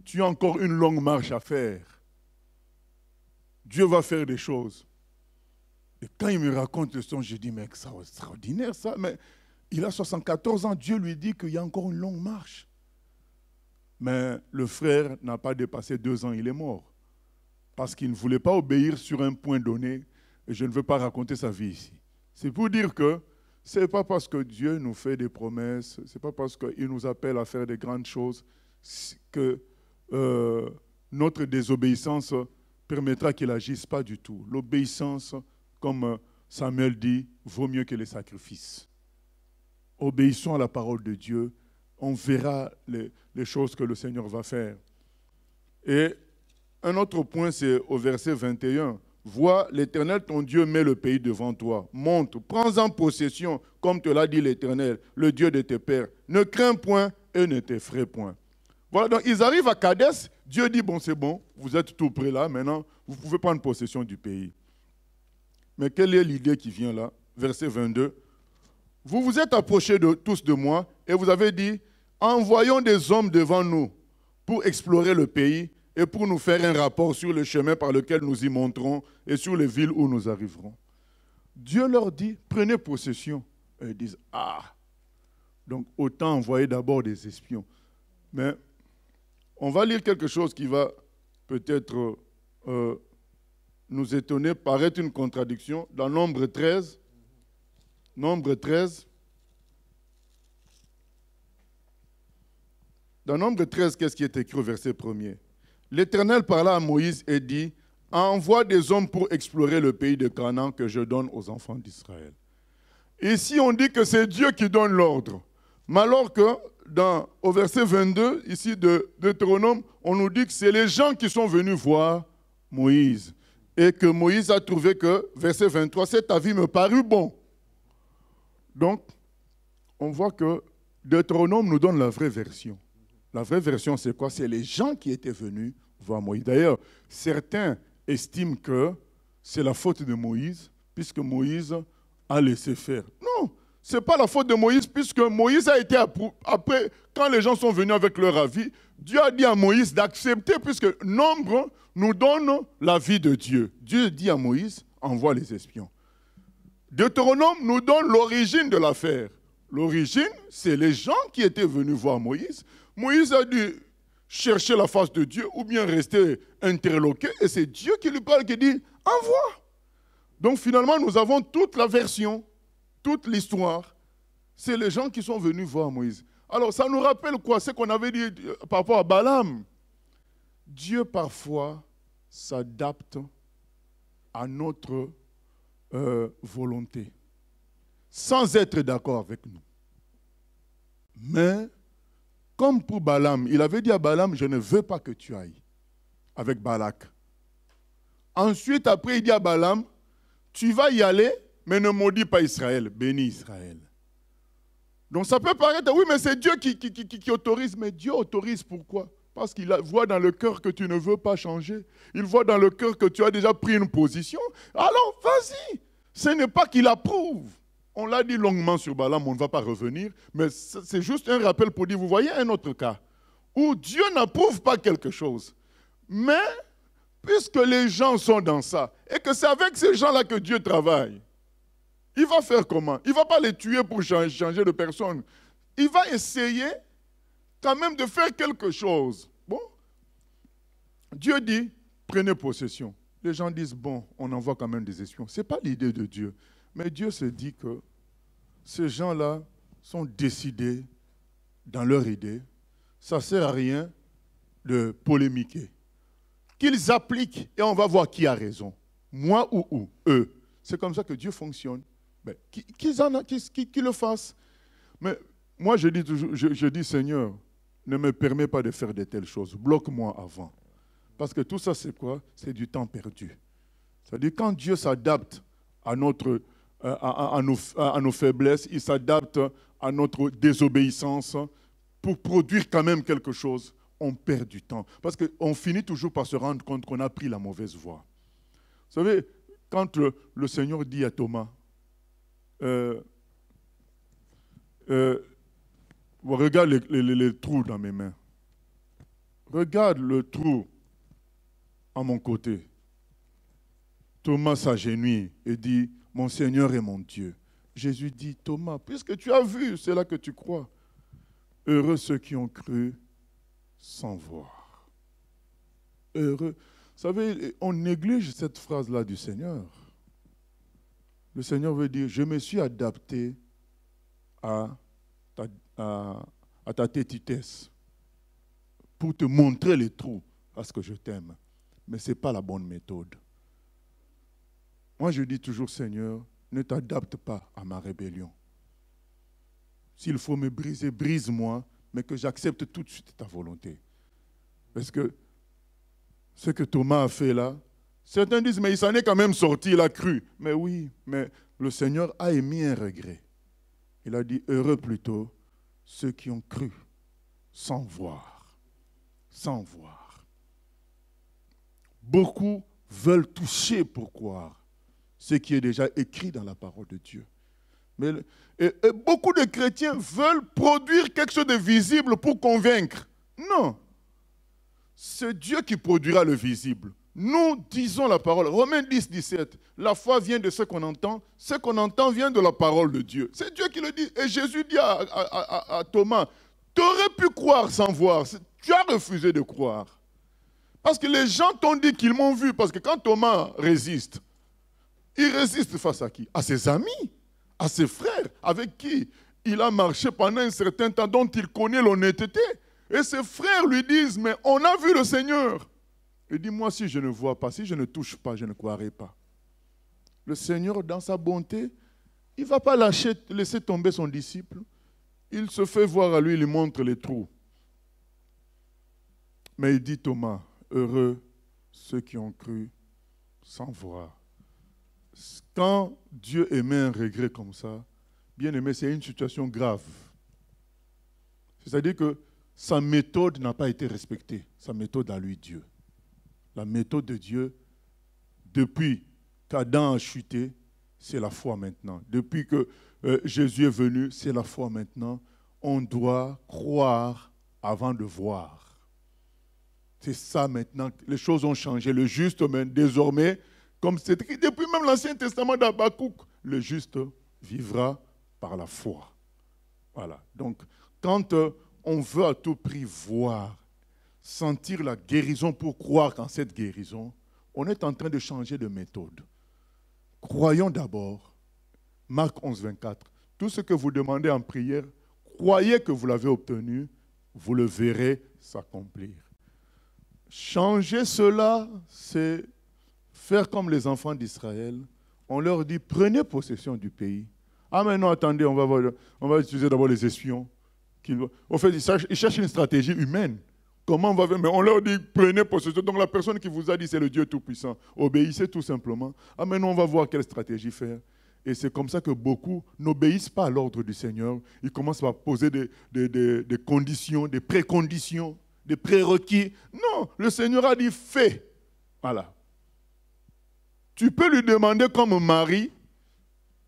tu as encore une longue marche à faire. Dieu va faire des choses. Et quand il me raconte le son, je dis, mais c'est extraordinaire ça. Mais il a 74 ans, Dieu lui dit qu'il y a encore une longue marche. Mais le frère n'a pas dépassé 2 ans, il est mort. Parce qu'il ne voulait pas obéir sur un point donné. Et je ne veux pas raconter sa vie ici. C'est pour dire que ce n'est pas parce que Dieu nous fait des promesses, ce n'est pas parce qu'il nous appelle à faire des grandes choses que notre désobéissance permettra qu'il n'agisse pas du tout. L'obéissance, comme Samuel dit, vaut mieux que les sacrifices. Obéissons à la parole de Dieu, on verra les choses que le Seigneur va faire. Et un autre point, c'est au verset 21. Vois, l'Éternel, ton Dieu, met le pays devant toi. Monte, prends-en possession, comme te l'a dit l'Éternel, le Dieu de tes pères. Ne crains point et ne t'effraie point. Voilà, donc ils arrivent à Kadès. Dieu dit, bon, c'est bon, vous êtes tout près là, maintenant, vous pouvez prendre possession du pays. Mais quelle est l'idée qui vient là? Verset 22. Vous vous êtes approchés tous de moi et vous avez dit, envoyons des hommes devant nous pour explorer le pays et pour nous faire un rapport sur le chemin par lequel nous y monterons et sur les villes où nous arriverons. Dieu leur dit, prenez possession. Et ils disent, ah, donc autant envoyer d'abord des espions. Mais on va lire quelque chose qui va peut-être nous étonner, paraître une contradiction. Dans Nombre 13, Nombre 13, dans Nombre 13, qu'est-ce qui est écrit au verset 1er? L'Éternel parla à Moïse et dit, envoie des hommes pour explorer le pays de Canaan que je donne aux enfants d'Israël. Ici, on dit que c'est Dieu qui donne l'ordre. Mais alors que, au verset 22, ici de Deutéronome, on nous dit que c'est les gens qui sont venus voir Moïse. Et que Moïse a trouvé que, verset 23, cet avis me parut bon. Donc, on voit que Deutéronome nous donne la vraie version. La vraie version, c'est quoi? C'est les gens qui étaient venus voir Moïse. D'ailleurs, certains estiment que c'est la faute de Moïse, puisque Moïse a laissé faire. Non, ce n'est pas la faute de Moïse, puisque Moïse a été après, quand les gens sont venus avec leur avis, Dieu a dit à Moïse d'accepter, puisque Nombre nous donne l'avis de Dieu. Dieu dit à Moïse, envoie les espions. Deutéronome nous donne l'origine de l'affaire. L'origine, c'est les gens qui étaient venus voir Moïse. Moïse a dû chercher la face de Dieu ou bien rester interloqué. Et c'est Dieu qui lui parle, qui dit, envoie. Donc finalement, nous avons toute la version, toute l'histoire. C'est les gens qui sont venus voir Moïse. Alors ça nous rappelle quoi? Ce qu'on avait dit par rapport à Balaam. Dieu parfois s'adapte à notre volonté, sans être d'accord avec nous. Mais, comme pour Balaam, il avait dit à Balaam, je ne veux pas que tu ailles avec Balak. Ensuite, après, il dit à Balaam, tu vas y aller, mais ne maudis pas Israël, bénis Israël. Donc ça peut paraître, oui, mais c'est Dieu qui autorise, mais Dieu autorise pourquoi? Parce qu'il voit dans le cœur que tu ne veux pas changer. Il voit dans le cœur que tu as déjà pris une position. Alors, vas-y. Ce n'est pas qu'il approuve. On l'a dit longuement sur Balaam, on ne va pas revenir. Mais c'est juste un rappel pour dire, vous voyez un autre cas où Dieu n'approuve pas quelque chose. Mais, puisque les gens sont dans ça, et que c'est avec ces gens-là que Dieu travaille, il va faire comment? Il ne va pas les tuer pour changer de personne. Il va essayer quand même de faire quelque chose. Bon, Dieu dit, prenez possession. Les gens disent, bon, on envoie quand même des espions. Ce n'est pas l'idée de Dieu. Mais Dieu se dit que ces gens-là sont décidés dans leur idée. Ça ne sert à rien de polémiquer. Qu'ils appliquent et on va voir qui a raison. Moi ou eux. C'est comme ça que Dieu fonctionne. Ben, qu'ils le fassent. Mais moi, je dis toujours, je dis, Seigneur, ne me permets pas de faire de telles choses. Bloque-moi avant. Parce que tout ça, c'est quoi? C'est du temps perdu. C'est-à-dire, quand Dieu s'adapte à nos faiblesses, il s'adapte à notre désobéissance pour produire quand même quelque chose, on perd du temps. Parce qu'on finit toujours par se rendre compte qu'on a pris la mauvaise voie. Vous savez, quand le Seigneur dit à Thomas, regarde les trous dans mes mains. Regarde le trou à mon côté. Thomas s'agenouille et dit, mon Seigneur et mon Dieu. Jésus dit, Thomas, puisque tu as vu, c'est là que tu crois. Heureux ceux qui ont cru sans voir. Heureux. Vous savez, on néglige cette phrase-là du Seigneur. Le Seigneur veut dire, je me suis adapté à ta tétitesse pour te montrer les trous parce que je t'aime. Mais ce n'est pas la bonne méthode. Moi, je dis toujours, Seigneur, ne t'adapte pas à ma rébellion. S'il faut me briser, brise-moi, mais que j'accepte tout de suite ta volonté. Parce que ce que Thomas a fait là, certains disent, mais il s'en est quand même sorti, il a cru. Mais oui, mais le Seigneur a émis un regret. Il a dit, heureux plutôt ceux qui ont cru sans voir. Sans voir. Beaucoup veulent toucher pour croire ce qui est déjà écrit dans la parole de Dieu. Et beaucoup de chrétiens veulent produire quelque chose de visible pour convaincre. Non. C'est Dieu qui produira le visible. Nous disons la parole. Romains 10, 17. La foi vient de ce qu'on entend. Ce qu'on entend vient de la parole de Dieu. C'est Dieu qui le dit. Et Jésus dit à Thomas, tu aurais pu croire sans voir. Tu as refusé de croire. Parce que les gens t'ont dit qu'ils m'ont vu. Parce que quand Thomas résiste, il résiste face à qui? À ses amis, à ses frères, avec qui il a marché pendant un certain temps, dont il connaît l'honnêteté. Et ses frères lui disent, mais on a vu le Seigneur. Il dit, moi, si je ne vois pas, si je ne touche pas, je ne croirai pas. Le Seigneur, dans sa bonté, il ne va pas laisser tomber son disciple. Il se fait voir à lui, il lui montre les trous. Mais il dit, Thomas, heureux ceux qui ont cru sans voir. Quand Dieu émet un regret comme ça, bien aimé, c'est une situation grave. C'est-à-dire que sa méthode n'a pas été respectée. Sa méthode à lui, Dieu. La méthode de Dieu, depuis qu'Adam a chuté, c'est la foi maintenant. Depuis que Jésus est venu, c'est la foi maintenant. On doit croire avant de voir. C'est ça maintenant. Les choses ont changé. Le juste, désormais, comme c'est écrit depuis même l'Ancien Testament d'Habakkuk, le juste vivra par la foi. Voilà. Donc, quand on veut à tout prix voir, sentir la guérison pour croire en cette guérison, on est en train de changer de méthode. Croyons d'abord. Marc 11, 24. Tout ce que vous demandez en prière, croyez que vous l'avez obtenu, vous le verrez s'accomplir. Changer cela, c'est faire comme les enfants d'Israël. On leur dit, prenez possession du pays. Ah mais non, attendez, on va utiliser d'abord les espions. En fait, ils cherchent une stratégie humaine. Comment on va faire? Mais on leur dit, prenez possession. Donc la personne qui vous a dit, c'est le Dieu Tout-Puissant. Obéissez tout simplement. Ah mais non, on va voir quelle stratégie faire. Et c'est comme ça que beaucoup n'obéissent pas à l'ordre du Seigneur. Ils commencent par poser des conditions, des préconditions, des prérequis. Non, le Seigneur a dit, fais. Voilà. Tu peux lui demander comme Marie,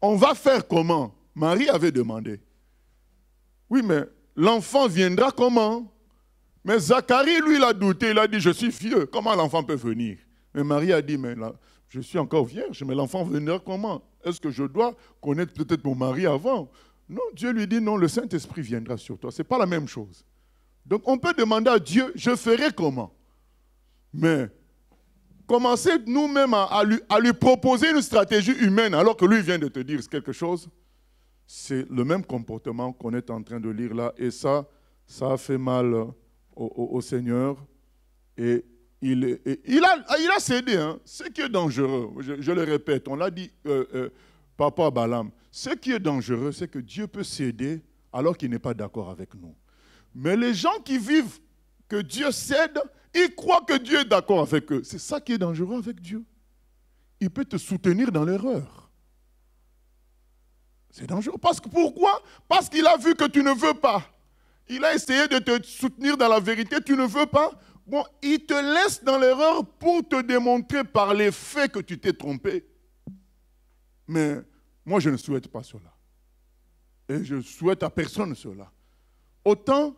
on va faire comment? Marie avait demandé. Oui, mais l'enfant viendra comment? Mais Zacharie, lui, il a douté, il a dit, je suis vieux, comment l'enfant peut venir? Mais Marie a dit, mais là, je suis encore vierge, mais l'enfant viendra comment? Est-ce que je dois connaître peut-être mon mari avant? Non, Dieu lui dit, non, le Saint-Esprit viendra sur toi. Ce n'est pas la même chose. Donc on peut demander à Dieu, je ferai comment? Mais commencer nous-mêmes à lui proposer une stratégie humaine alors que lui vient de te dire quelque chose, c'est le même comportement qu'on est en train de lire là. Et ça a fait mal au Seigneur. Et il a cédé. Hein. Ce qui est dangereux, je le répète, on l'a dit par rapport à Balaam, ce qui est dangereux, c'est que Dieu peut céder alors qu'il n'est pas d'accord avec nous. Mais les gens qui vivent que Dieu cède, ils croient que Dieu est d'accord avec eux. C'est ça qui est dangereux avec Dieu. Il peut te soutenir dans l'erreur. C'est dangereux. Pourquoi? Parce qu'il a vu que tu ne veux pas. Il a essayé de te soutenir dans la vérité, tu ne veux pas. Bon, il te laisse dans l'erreur pour te démontrer par les faits que tu t'es trompé. Mais moi, je ne souhaite pas cela. Et je souhaite à personne cela. Autant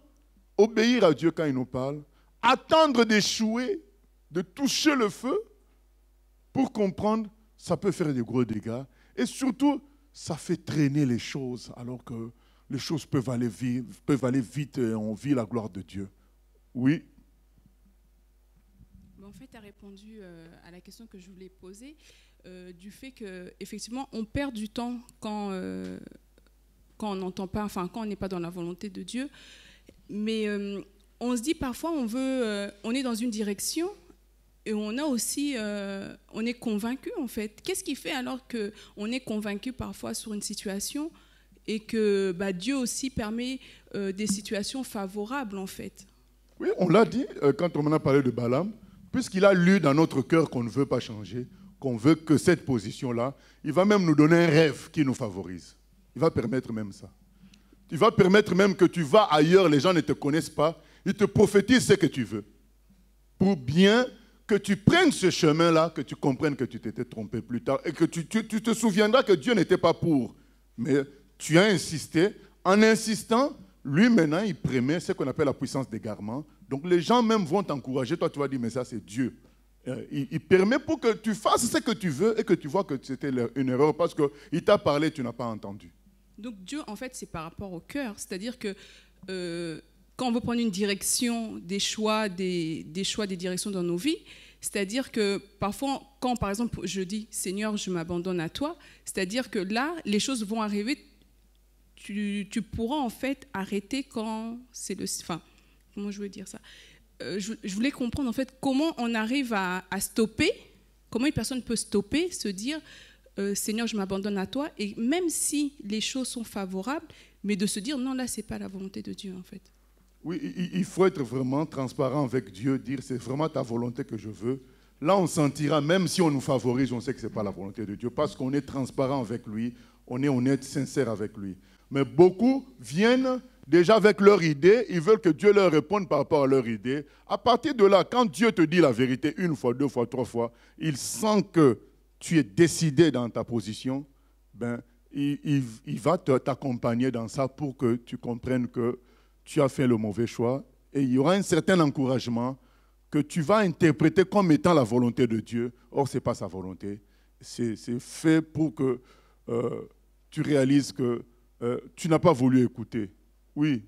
obéir à Dieu quand il nous parle, attendre d'échouer, de toucher le feu, pour comprendre, ça peut faire des gros dégâts. Et surtout, ça fait traîner les choses, alors que les choses peuvent aller vite et on vit la gloire de Dieu. Oui. En fait, tu as répondu à la question que je voulais poser, du fait qu'effectivement, on perd du temps quand on n'entend pas, enfin, quand on n'est pas dans la volonté de Dieu. Mais on se dit parfois, on est dans une direction et on a aussi, on est convaincu en fait. Qu'est-ce qui fait alors qu'on est convaincu parfois sur une situation et que Dieu aussi permet des situations favorables en fait? Oui, on l'a dit quand on en a parlé de Balaam, puisqu'il a lu dans notre cœur qu'on ne veut pas changer, qu'on veut que cette position-là, il va même nous donner un rêve qui nous favorise. Il va permettre même ça. Il va permettre même que tu vas ailleurs, les gens ne te connaissent pas, il te prophétise ce que tu veux. Pour bien que tu prennes ce chemin-là, que tu comprennes que tu t'étais trompé plus tard et que tu te souviendras que Dieu n'était pas pour. Mais tu as insisté. En insistant, lui maintenant, il permet ce qu'on appelle la puissance d'égarement. Donc les gens même vont t'encourager. Toi, tu vas dire, mais ça, c'est Dieu. Il permet pour que tu fasses ce que tu veux et que tu vois que c'était une erreur parce qu'il t'a parlé, tu n'as pas entendu. Donc Dieu, en fait, c'est par rapport au cœur. C'est-à-dire que quand on veut prendre une direction, des choix, des directions dans nos vies, c'est-à-dire que parfois, quand par exemple je dis « Seigneur, je m'abandonne à toi », c'est-à-dire que là, les choses vont arriver, tu pourras en fait arrêter quand c'est le... Enfin, comment je veux dire ça? Je voulais comprendre en fait comment on arrive à stopper, comment une personne peut stopper, se dire Seigneur, je m'abandonne à toi, et même si les choses sont favorables, mais de se dire non, là, c'est pas la volonté de Dieu en fait. Oui, il faut être vraiment transparent avec Dieu, dire c'est vraiment ta volonté que je veux. Là, on sentira, même si on nous favorise, on sait que ce n'est pas la volonté de Dieu, parce qu'on est transparent avec lui, on est honnête, sincère avec lui. Mais beaucoup viennent déjà avec leur idée, ils veulent que Dieu leur réponde par rapport à leur idée. À partir de là, quand Dieu te dit la vérité une fois, deux fois, trois fois, il sent que tu es décidé dans ta position, ben, il va t'accompagner dans ça pour que tu comprennes que tu as fait le mauvais choix. Et il y aura un certain encouragement que tu vas interpréter comme étant la volonté de Dieu. Or, ce n'est pas sa volonté. C'est fait pour que tu réalises que tu n'as pas voulu écouter. Oui,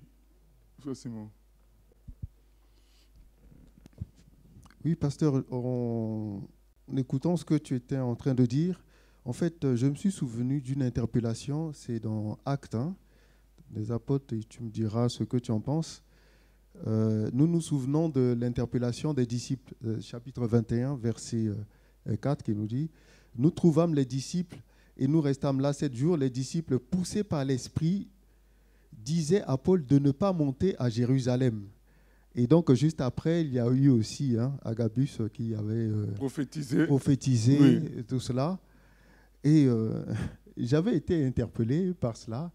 Simon. Oui, pasteur, en écoutant ce que tu étais en train de dire, en fait, je me suis souvenu d'une interpellation, c'est dans Actes 1, des apôtres, et tu me diras ce que tu en penses. Nous nous souvenons de l'interpellation des disciples, chapitre 21, verset 4, qui nous dit « Nous trouvâmes les disciples et nous restâmes là 7 jours. Les disciples, poussés par l'Esprit, disaient à Paul de ne pas monter à Jérusalem. » Et donc, juste après, il y a eu aussi Agabus qui avait prophétisé oui. Tout cela. Et j'avais été interpellé par cela.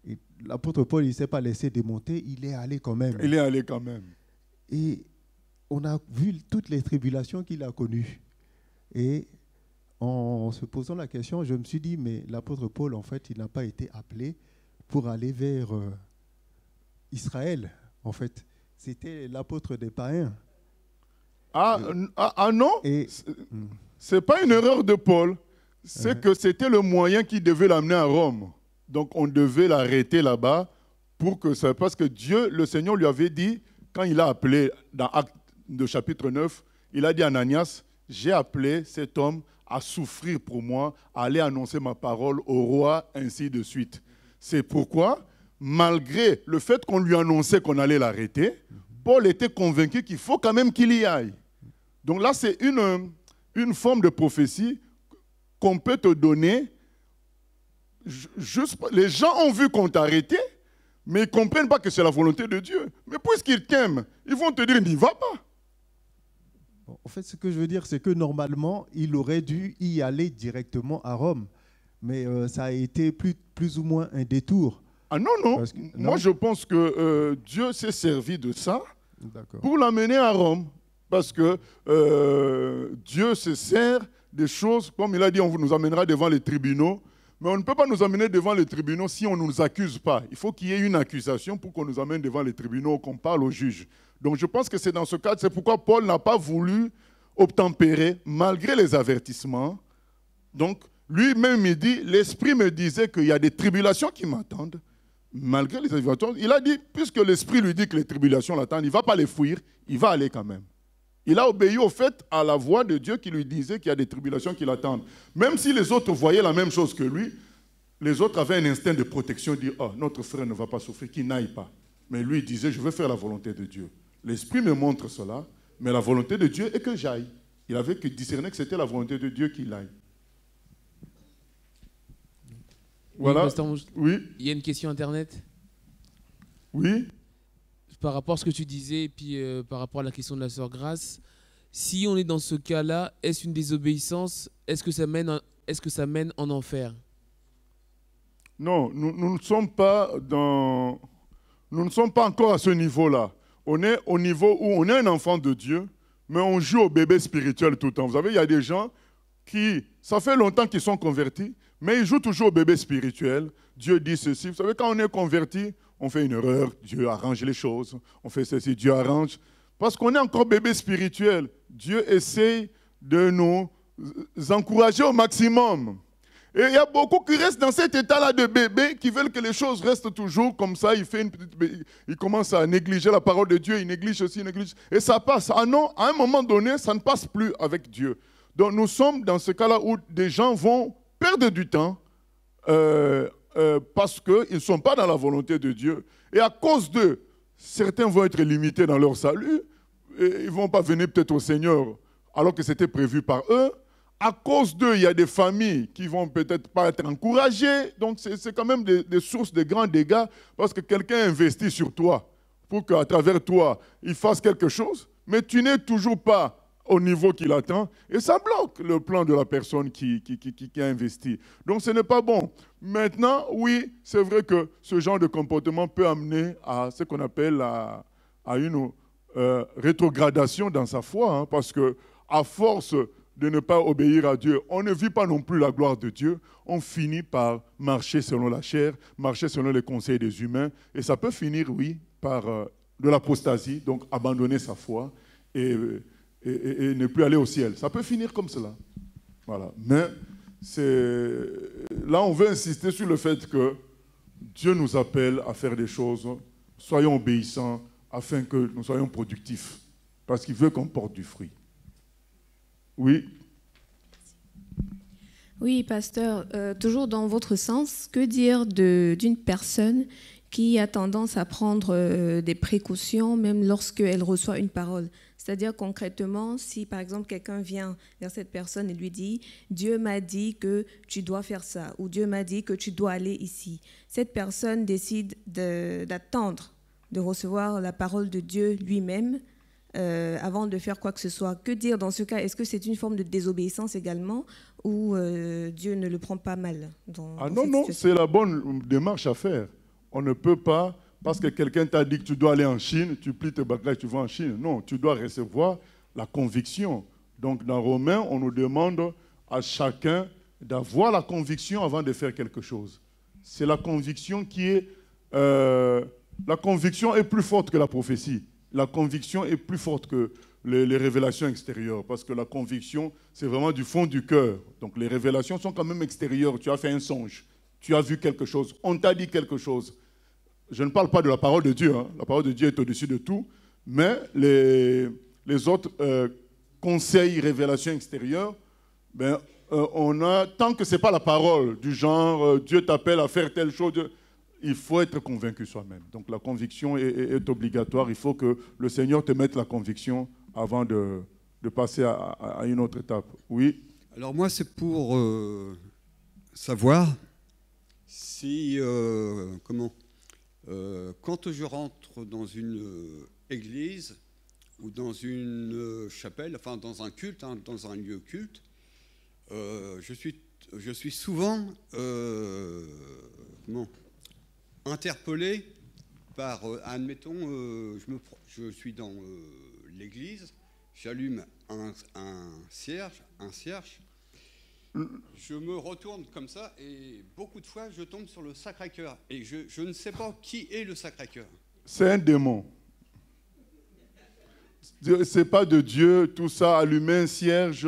Et l'apôtre Paul, il ne s'est pas laissé démonter, il est allé quand même. Il est allé quand même. Et on a vu toutes les tribulations qu'il a connues. Et en se posant la question, je me suis dit, mais l'apôtre Paul, en fait, il n'a pas été appelé pour aller vers Israël, en fait. C'était l'apôtre des païens. Ah non, ce n'est pas une erreur de Paul. C'est que c'était le moyen qui devait l'amener à Rome. Donc on devait l'arrêter là-bas pour que ça... Parce que Dieu, le Seigneur lui avait dit, quand il a appelé dans Actes de chapitre 9, il a dit à Ananias, j'ai appelé cet homme à souffrir pour moi, à aller annoncer ma parole au roi, ainsi de suite. C'est pourquoi, malgré le fait qu'on lui annonçait qu'on allait l'arrêter, Paul était convaincu qu'il faut quand même qu'il y aille. Donc là, c'est une forme de prophétie qu'on peut te donner. Juste, les gens ont vu qu'on t'a arrêté, mais ils ne comprennent pas que c'est la volonté de Dieu. Mais puisqu'ils t'aiment, ils vont te dire, n'y va pas. Bon, en fait, ce que je veux dire, c'est que normalement, il aurait dû y aller directement à Rome. Mais ça a été plus ou moins un détour. Ah non, non. Moi, je pense que Dieu s'est servi de ça pour l'amener à Rome. Parce que Dieu se sert des choses, comme il a dit, on nous amènera devant les tribunaux. Mais on ne peut pas nous amener devant les tribunaux si on ne nous accuse pas. Il faut qu'il y ait une accusation pour qu'on nous amène devant les tribunaux, qu'on parle au juge. Donc je pense que c'est dans ce cadre, c'est pourquoi Paul n'a pas voulu obtempérer, malgré les avertissements. Donc lui-même, il dit, l'Esprit me disait qu'il y a des tribulations qui m'attendent. Malgré les avertissements, il a dit, puisque l'Esprit lui dit que les tribulations l'attendent, il ne va pas les fuir, il va aller quand même. Il a obéi au fait à la voix de Dieu qui lui disait qu'il y a des tribulations qui l'attendent. Même si les autres voyaient la même chose que lui, les autres avaient un instinct de protection, dire « Oh, notre frère ne va pas souffrir, qu'il n'aille pas ». Mais lui il disait « Je veux faire la volonté de Dieu ». L'Esprit me montre cela, mais la volonté de Dieu est que j'aille. Il avait que discerner que c'était la volonté de Dieu qu'il aille. Voilà. Oui. Il y a une question Internet. Oui. Par rapport à ce que tu disais, et puis par rapport à la question de la sœur Grace, si on est dans ce cas-là, est-ce une désobéissance? Est-ce que ça mène en enfer? Non, nous ne sommes pas encore à ce niveau-là. On est au niveau où on est un enfant de Dieu, mais on joue au bébé spirituel tout le temps. Vous savez, il y a des gens qui, ça fait longtemps qu'ils sont convertis, mais ils jouent toujours au bébé spirituel. Dieu dit ceci. Vous savez, quand on est converti, on fait une erreur, Dieu arrange les choses. On fait ceci, Dieu arrange. Parce qu'on est encore bébé spirituel. Dieu essaye de nous encourager au maximum. Et il y a beaucoup qui restent dans cet état-là de bébé, qui veulent que les choses restent toujours comme ça. Il commence à négliger la parole de Dieu, il néglige aussi, il néglige. Et ça passe. Ah non, à un moment donné, ça ne passe plus avec Dieu. Donc nous sommes dans ce cas-là où des gens vont perdre du temps parce qu'ils ne sont pas dans la volonté de Dieu. Et à cause d'eux, certains vont être limités dans leur salut. Et ils ne vont pas venir peut-être au Seigneur alors que c'était prévu par eux. À cause d'eux, il y a des familles qui ne vont peut-être pas être encouragées. Donc, c'est quand même des sources de grands dégâts parce que quelqu'un investit sur toi pour qu'à travers toi, il fasse quelque chose, mais tu n'es toujours pas au niveau qu'il attend et ça bloque le plan de la personne qui a investi. Donc, ce n'est pas bon. Maintenant, oui, c'est vrai que ce genre de comportement peut amener à ce qu'on appelle à une rétrogradation dans sa foi, hein, parce qu'à force de ne pas obéir à Dieu, on ne vit pas non plus la gloire de Dieu, on finit par marcher selon la chair, marcher selon les conseils des humains, et ça peut finir, oui, par de l'apostasie, donc abandonner sa foi et ne plus aller au ciel. Ça peut finir comme cela. Voilà. Mais là, on veut insister sur le fait que Dieu nous appelle à faire des choses, soyons obéissants, afin que nous soyons productifs, parce qu'il veut qu'on porte du fruit. Oui. Oui, pasteur, toujours dans votre sens, que dire d'une personne qui a tendance à prendre des précautions même lorsqu'elle reçoit une parole? C'est-à-dire concrètement, si par exemple quelqu'un vient vers cette personne et lui dit « Dieu m'a dit que tu dois faire ça » ou « Dieu m'a dit que tu dois aller ici », cette personne décide d'attendre de recevoir la parole de Dieu lui-même avant de faire quoi que ce soit. Que dire dans ce cas? Est-ce que c'est une forme de désobéissance également ou Dieu ne le prend pas mal non, c'est la bonne démarche à faire. On ne peut pas, parce que quelqu'un t'a dit que tu dois aller en Chine, tu plies tes bagages, tu vas en Chine. Non, tu dois recevoir la conviction. Donc dans Romains, on nous demande à chacun d'avoir la conviction avant de faire quelque chose. C'est la conviction qui est... la conviction est plus forte que la prophétie. La conviction est plus forte que les révélations extérieures, parce que la conviction, c'est vraiment du fond du cœur. Donc les révélations sont quand même extérieures. Tu as fait un songe, tu as vu quelque chose, on t'a dit quelque chose. Je ne parle pas de la parole de Dieu, hein. La parole de Dieu est au-dessus de tout, mais les autres conseils, révélations extérieures, ben, tant que ce n'est pas la parole du genre Dieu t'appelle à faire telle chose, il faut être convaincu soi-même. Donc la conviction est obligatoire. Il faut que le Seigneur te mette la conviction avant de passer à une autre étape. Oui. Alors moi, c'est pour savoir si, quand je rentre dans une église ou dans une chapelle, enfin dans un culte, hein, dans un lieu culte, je suis souvent interpellé par, admettons, je suis dans l'église, j'allume un cierge, je me retourne comme ça et beaucoup de fois je tombe sur le Sacré-Cœur et je ne sais pas qui est le Sacré-Cœur. C'est un démon. C'est pas de Dieu, tout ça, allumer un cierge.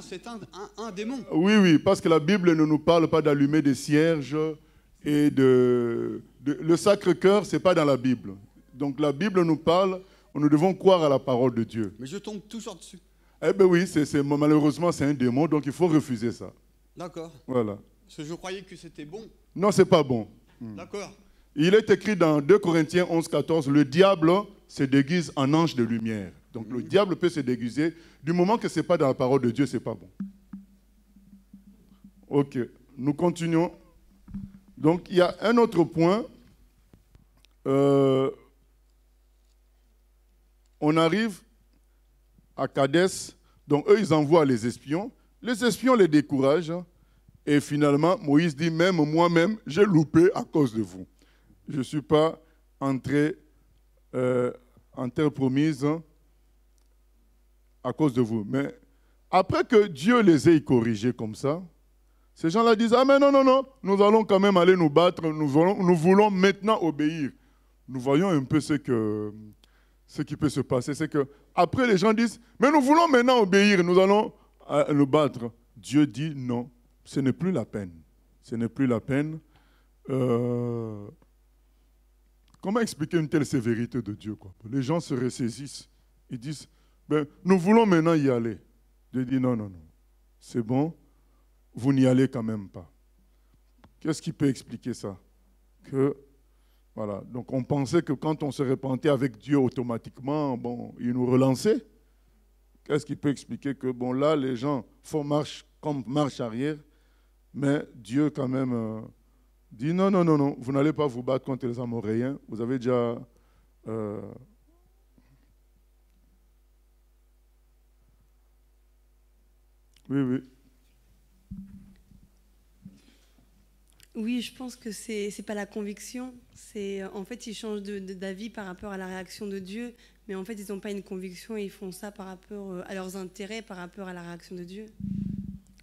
C'est un démon. Oui, parce que la Bible ne nous parle pas d'allumer des cierges et le Sacré-Cœur, c'est pas dans la Bible. Donc la Bible nous parle, nous devons croire à la parole de Dieu. Mais je tombe toujours dessus. Eh bien oui, malheureusement, c'est un démon, donc il faut refuser ça. D'accord. Voilà. Parce que je croyais que c'était bon. Non, c'est pas bon. D'accord. Il est écrit dans 2 Corinthiens 11, 14, le diable se déguise en ange de lumière. Donc le diable peut se déguiser. Du moment que ce n'est pas dans la parole de Dieu, ce n'est pas bon. Ok, nous continuons. Donc il y a un autre point. On arrive à Kadès. Donc eux, ils envoient les espions. Les espions les découragent. Et finalement, Moïse dit, même moi-même, j'ai loupé à cause de vous. Je ne suis pas entré en terre promise à cause de vous. Mais après que Dieu les ait corrigés comme ça, ces gens-là disent, ah mais non, non, non, nous allons quand même aller nous battre, nous voulons maintenant obéir. Nous voyons un peu ce qui peut se passer. C'est que après les gens disent, mais nous voulons maintenant obéir, nous allons nous battre. Dieu dit non, ce n'est plus la peine. Ce n'est plus la peine. Comment expliquer une telle sévérité de Dieu, quoi? Les gens se ressaisissent. Ils disent, ben, nous voulons maintenant y aller. Dieu dit non, non, non. C'est bon, vous n'y allez quand même pas. Qu'est-ce qui peut expliquer ça? Voilà. Donc on pensait que quand on se repentait avec Dieu automatiquement, bon, il nous relançait. Qu'est-ce qui peut expliquer que bon, là, les gens font marche arrière, mais Dieu quand même dit non, non, non, non, vous n'allez pas vous battre contre les Amoréens. Vous avez déjà oui, oui. Oui, je pense que c'est pas la conviction. C'est en fait ils changent d'avis par rapport à la réaction de Dieu, mais en fait ils n'ont pas une conviction et ils font ça par rapport à leurs intérêts, par rapport à la réaction de Dieu.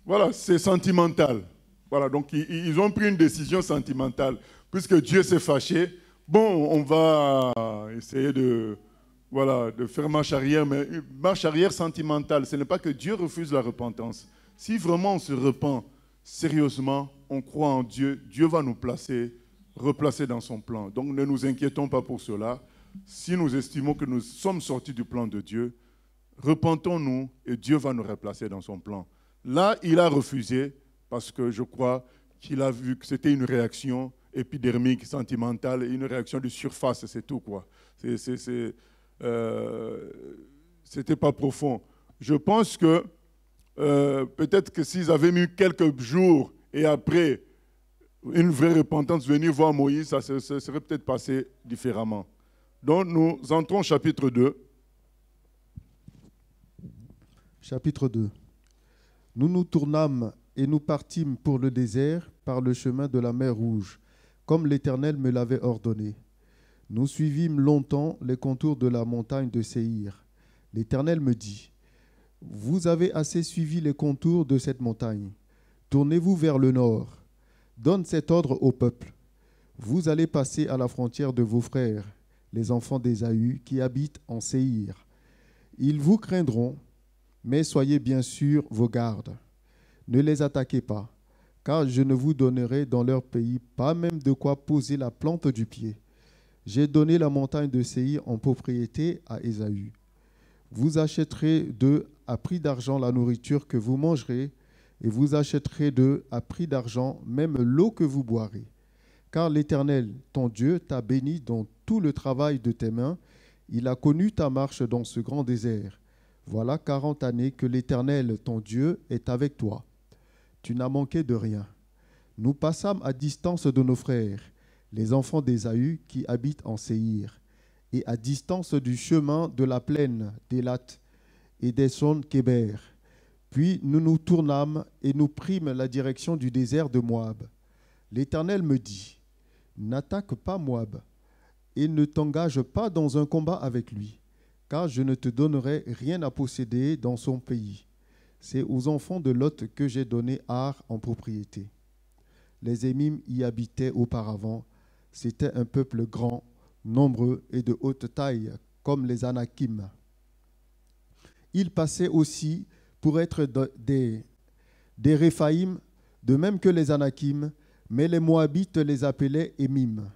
Voilà, c'est sentimental. Voilà, donc ils ont pris une décision sentimentale. Puisque Dieu s'est fâché, bon, on va essayer de faire marche arrière, mais une marche arrière sentimentale. Ce n'est pas que Dieu refuse la repentance. Si vraiment on se repent sérieusement, on croit en Dieu, Dieu va nous replacer dans son plan. Donc ne nous inquiétons pas pour cela. Si nous estimons que nous sommes sortis du plan de Dieu, repentons-nous et Dieu va nous replacer dans son plan. Là, il a refusé parce que je crois qu'il a vu que c'était une réaction épidermique, sentimentale, une réaction de surface, c'est tout, quoi. C'était pas profond. Je pense que peut-être que s'ils avaient mis quelques jours et après une vraie repentance, venir voir Moïse, ça serait peut-être passé différemment. Donc nous entrons au chapitre 2. Chapitre 2. Nous nous tournâmes et nous partîmes pour le désert par le chemin de la mer Rouge, comme l'Éternel me l'avait ordonné. Nous suivîmes longtemps les contours de la montagne de Séhir. L'Éternel me dit, « Vous avez assez suivi les contours de cette montagne. Tournez-vous vers le nord. Donne cet ordre au peuple. Vous allez passer à la frontière de vos frères, les enfants d'Ésaü, qui habitent en Séhir. Ils vous craindront, mais soyez bien sûr vos gardes. Ne les attaquez pas, car je ne vous donnerai dans leur pays pas même de quoi poser la plante du pied. J'ai donné la montagne de Séhir en propriété à Ésaü. Vous achèterez d'eux à prix d'argent la nourriture que vous mangerez, et vous achèterez d'eux à prix d'argent même l'eau que vous boirez. Car l'Éternel, ton Dieu, t'a béni dans tout le travail de tes mains. Il a connu ta marche dans ce grand désert. Voilà 40 années que l'Éternel, ton Dieu, est avec toi. Tu n'as manqué de rien. Nous passâmes à distance de nos frères, les enfants d'Ésaü qui habitent en Séhir, et à distance du chemin de la plaine d'Élat et des Son Kéber. Puis nous nous tournâmes et nous prîmes la direction du désert de Moab. L'Éternel me dit, « N'attaque pas Moab et ne t'engage pas dans un combat avec lui, car je ne te donnerai rien à posséder dans son pays. C'est aux enfants de Lot que j'ai donné Ar en propriété. » Les Émim y habitaient auparavant. C'était un peuple grand, nombreux et de haute taille, comme les Anakim. Ils passaient aussi pour être des Réphaïm, de même que les Anakim, mais les Moabites les appelaient Émim.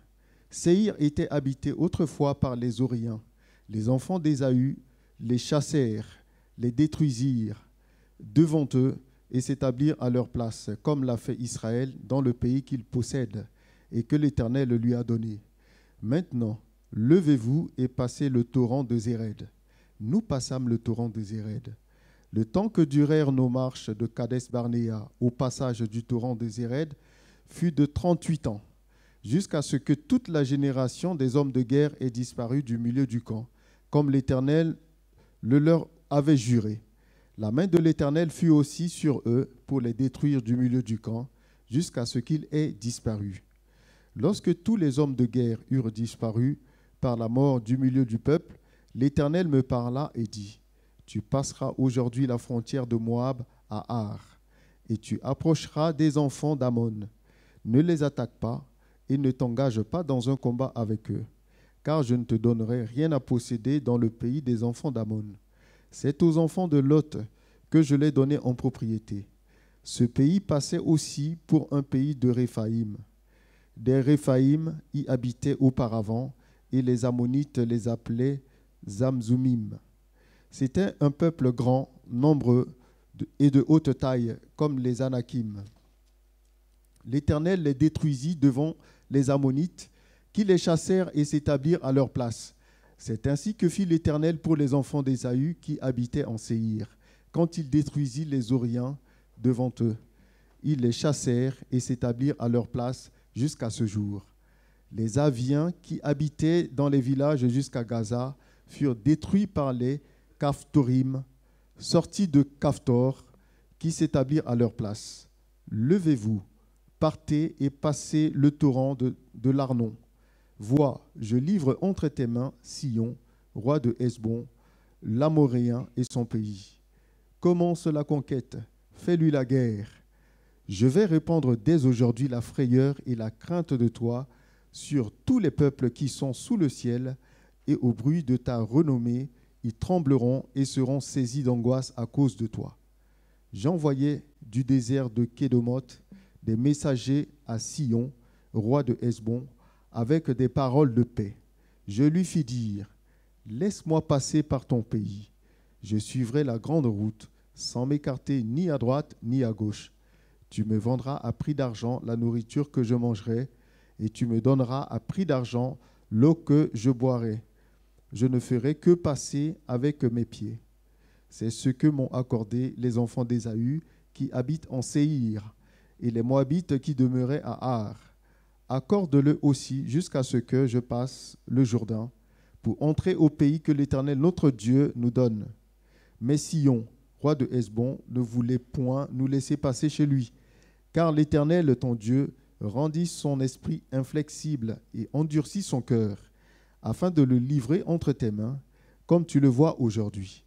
Séhir était habité autrefois par les Oriens. Les enfants d'Ésaü les chassèrent, les détruisirent devant eux et s'établirent à leur place, comme l'a fait Israël dans le pays qu'il possède et que l'Éternel lui a donné. Maintenant, levez-vous et passez le torrent de Zéred. Nous passâmes le torrent de Zéred. Le temps que durèrent nos marches de Kadès-Barnéa au passage du torrent de Zéred fut de 38 ans, jusqu'à ce que toute la génération des hommes de guerre ait disparu du milieu du camp, comme l'Éternel le leur avait juré. La main de l'Éternel fut aussi sur eux pour les détruire du milieu du camp, jusqu'à ce qu'ils aient disparu. Lorsque tous les hommes de guerre eurent disparu par la mort du milieu du peuple, l'Éternel me parla et dit, « Tu passeras aujourd'hui la frontière de Moab à Ar, et tu approcheras des enfants d'Ammon. Ne les attaque pas et ne t'engage pas dans un combat avec eux, car je ne te donnerai rien à posséder dans le pays des enfants d'Ammon. C'est aux enfants de Lot que je l'ai donné en propriété. Ce pays passait aussi pour un pays de Réphaïm. Des Réphaïm y habitaient auparavant, et les Ammonites les appelaient Zamzumim. C'était un peuple grand, nombreux et de haute taille, comme les Anakim. L'Éternel les détruisit devant les Ammonites, qui les chassèrent et s'établirent à leur place. C'est ainsi que fit l'Éternel pour les enfants d'Ésaü qui habitaient en Séhir, quand il détruisit les Horiens devant eux. Ils les chassèrent et s'établirent à leur place jusqu'à ce jour. Les Aviens qui habitaient dans les villages jusqu'à Gaza furent détruits par les Caphtorim, sortis de Caphtor, qui s'établirent à leur place. Levez-vous, partez et passez le torrent de l'Arnon. Vois, je livre entre tes mains Sion, roi de Hesbon, l'Amoréen et son pays. Commence la conquête, fais-lui la guerre. Je vais répandre dès aujourd'hui la frayeur et la crainte de toi sur tous les peuples qui sont sous le ciel, et au bruit de ta renommée, ils trembleront et seront saisis d'angoisse à cause de toi. J'envoyai du désert de Kédemoth des messagers à Sion, roi de Hesbon, avec des paroles de paix. Je lui fis dire, « Laisse-moi passer par ton pays. Je suivrai la grande route, sans m'écarter ni à droite ni à gauche. Tu me vendras à prix d'argent la nourriture que je mangerai, et tu me donneras à prix d'argent l'eau que je boirai. Je ne ferai que passer avec mes pieds. » C'est ce que m'ont accordé les enfants d'Ésaü qui habitent en Séhir, et les Moabites qui demeuraient à Ar. Accorde-le aussi jusqu'à ce que je passe le Jourdain, pour entrer au pays que l'Éternel notre Dieu nous donne. Mais Sion, roi de Hesbon, ne voulait point nous laisser passer chez lui, car l'Éternel ton Dieu rendit son esprit inflexible et endurcit son cœur, afin de le livrer entre tes mains, comme tu le vois aujourd'hui.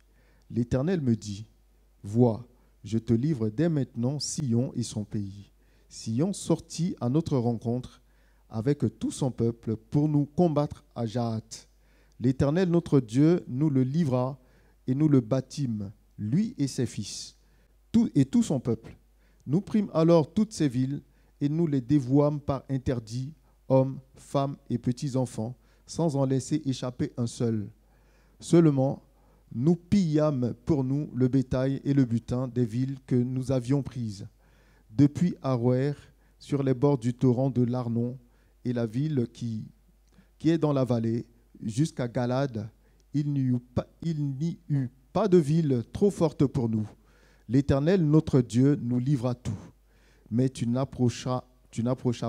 L'Éternel me dit, « Vois, je te livre dès maintenant Sion et son pays. » Sion sortit à notre rencontre avec tout son peuple pour nous combattre à Jahath. L'Éternel notre Dieu nous le livra et nous le bâtîmes, lui et ses fils, tout son peuple. Nous prîmes alors toutes ces villes et nous les dévouâmes par interdit, hommes, femmes et petits-enfants, sans en laisser échapper un seul. Seulement, nous pillâmes pour nous le bétail et le butin des villes que nous avions prises. Depuis Aroër, sur les bords du torrent de l'Arnon, et la ville qui est dans la vallée, jusqu'à Galad, il n'y eut pas de ville trop forte pour nous. L'Éternel, notre Dieu, nous livra tout. Mais tu n'approchas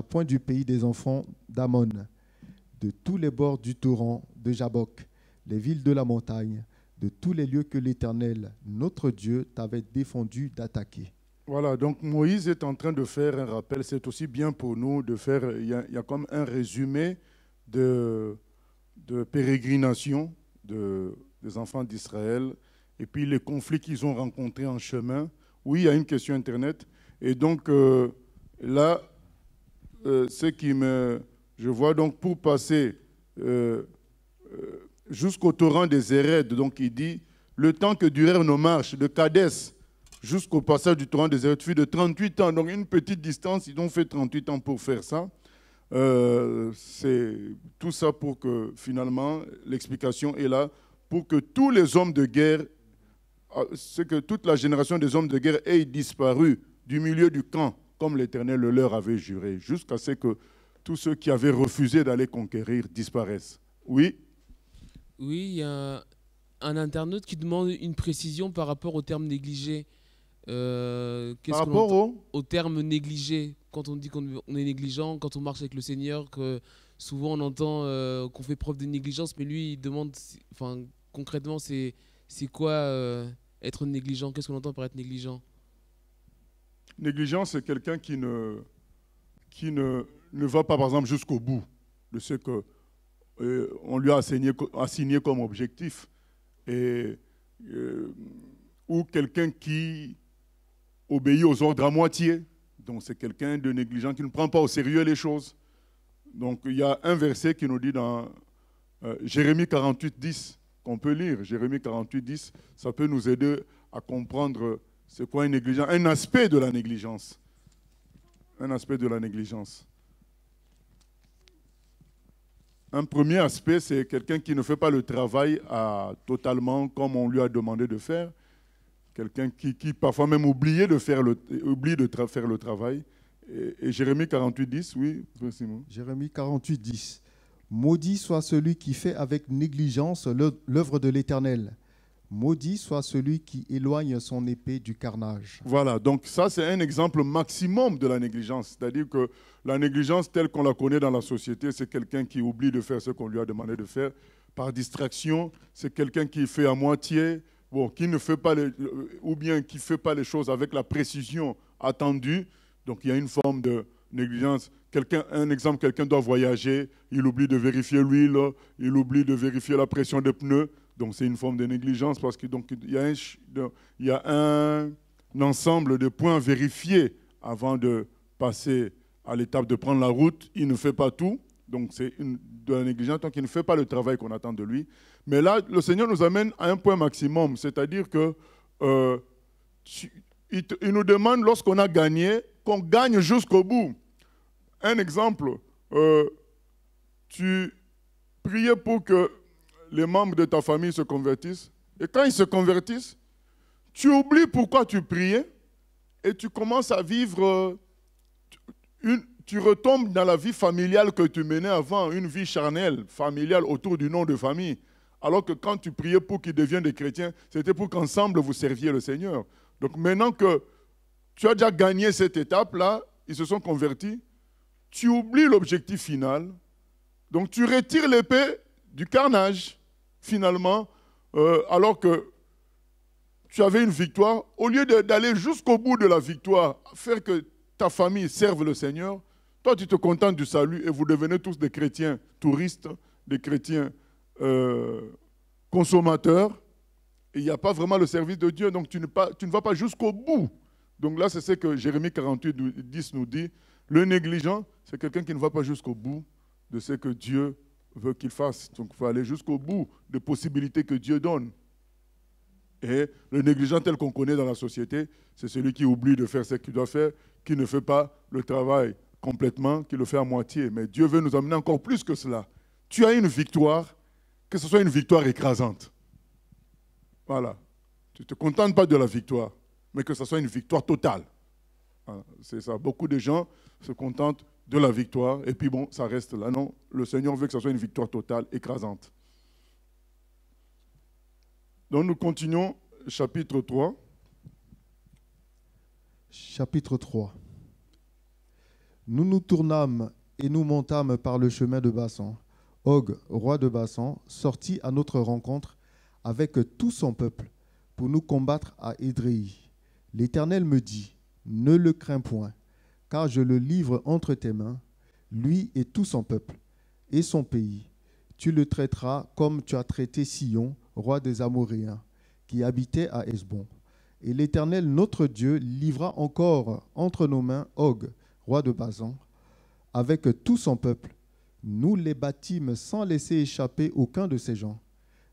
point du pays des enfants d'Ammon, de tous les bords du torrent de Jabok, les villes de la montagne, de tous les lieux que l'Éternel, notre Dieu, t'avait défendu d'attaquer. Voilà, donc Moïse est en train de faire un rappel. C'est aussi bien pour nous de faire, il y a comme un résumé de pérégrination des enfants d'Israël et puis les conflits qu'ils ont rencontrés en chemin. Oui, il y a une question Internet. Et donc là, je vois donc pour passer jusqu'au torrent des Zéred, donc il dit, le temps que durèrent nos marches de Kadès jusqu'au passage du torrent des Zéred fut de 38 ans. Donc une petite distance, ils ont fait 38 ans pour faire ça. C'est tout ça pour que finalement l'explication est là, pour que tous les hommes de guerre, c'est que toute la génération des hommes de guerre ait disparu du milieu du camp, comme l'Éternel le leur avait juré, jusqu'à ce que tous ceux qui avaient refusé d'aller conquérir disparaissent. Oui? Oui, il y a un internaute qui demande une précision par rapport au terme négligé. Par rapport au terme négligé, quand on dit qu'on est négligent, quand on marche avec le Seigneur, que souvent on entend qu'on fait preuve de négligence, mais lui il demande, enfin concrètement c'est quoi être négligent? Qu'est-ce qu'on entend par être négligent? Négligent, c'est quelqu'un qui ne va pas, par exemple, jusqu'au bout de ce qu'on lui a assigné comme objectif. Ou quelqu'un qui obéit aux ordres à moitié. Donc, c'est quelqu'un de négligent qui ne prend pas au sérieux les choses. Donc, il y a un verset qui nous dit dans Jérémie 48, 10, qu'on peut lire. Jérémie 48, 10, ça peut nous aider à comprendre c'est quoi une négligence, un aspect de la négligence. Un aspect de la négligence. Un premier aspect, c'est quelqu'un qui ne fait pas le travail totalement comme on lui a demandé de faire. Quelqu'un qui parfois même oublie de faire le travail. Et Jérémie 48, 10, oui, Simon. Jérémie 48, 10. Maudit soit celui qui fait avec négligence l'œuvre de l'Éternel. Maudit soit celui qui éloigne son épée du carnage. Voilà, donc ça c'est un exemple maximum de la négligence. C'est-à-dire que la négligence telle qu'on la connaît dans la société, c'est quelqu'un qui oublie de faire ce qu'on lui a demandé de faire. Par distraction, c'est quelqu'un qui fait à moitié, qui ne fait pas ou bien qui ne fait pas les choses avec la précision attendue. Donc il y a une forme de négligence. Un exemple, quelqu'un doit voyager, il oublie de vérifier l'huile, il oublie de vérifier la pression des pneus. Donc c'est une forme de négligence parce qu'il y a un ensemble de points vérifiés avant de passer à l'étape de prendre la route. Il ne fait pas tout, donc c'est de la négligence, donc il ne fait pas le travail qu'on attend de lui. Mais là, le Seigneur nous amène à un point maximum, c'est-à-dire que il nous demande, lorsqu'on a gagné, qu'on gagne jusqu'au bout. Un exemple, tu priais pour que les membres de ta famille se convertissent. Et quand ils se convertissent, tu oublies pourquoi tu priais et tu commences à vivre, tu retombes dans la vie familiale que tu menais avant, une vie charnelle, familiale autour du nom de famille. Alors que quand tu priais pour qu'ils deviennent des chrétiens, c'était pour qu'ensemble vous serviez le Seigneur. Donc maintenant que tu as déjà gagné cette étape-là, ils se sont convertis, tu oublies l'objectif final, donc tu retires l'épée du carnage. Finalement, alors que tu avais une victoire, au lieu d'aller jusqu'au bout de la victoire, faire que ta famille serve le Seigneur, toi tu te contentes du salut et vous devenez tous des chrétiens touristes, des chrétiens consommateurs, et il n'y a pas vraiment le service de Dieu, donc tu ne vas pas jusqu'au bout. Donc là, c'est ce que Jérémie 48, 10 nous dit. Le négligent, c'est quelqu'un qui ne va pas jusqu'au bout de ce que Dieu veut qu'il fasse. Donc, il faut aller jusqu'au bout des possibilités que Dieu donne. Et le négligent tel qu'on connaît dans la société, c'est celui qui oublie de faire ce qu'il doit faire, qui ne fait pas le travail complètement, qui le fait à moitié. Mais Dieu veut nous amener encore plus que cela. Tu as une victoire, que ce soit une victoire écrasante. Voilà. Tu ne te contentes pas de la victoire, mais que ce soit une victoire totale. Voilà. C'est ça. Beaucoup de gens se contentent de la victoire, et puis bon, ça reste là. Non, le Seigneur veut que ce soit une victoire totale, écrasante. Donc nous continuons, chapitre 3. Chapitre 3. Nous nous tournâmes et nous montâmes par le chemin de Bassan. Og, roi de Bassan, sortit à notre rencontre avec tout son peuple pour nous combattre à Édréi. L'Éternel me dit, ne le crains point, car je le livre entre tes mains, lui et tout son peuple, et son pays. Tu le traiteras comme tu as traité Sion, roi des Amoréens, qui habitait à Hesbon. Et l'Éternel, notre Dieu, livra encore entre nos mains Og, roi de Basan, avec tout son peuple. Nous les battîmes sans laisser échapper aucun de ces gens.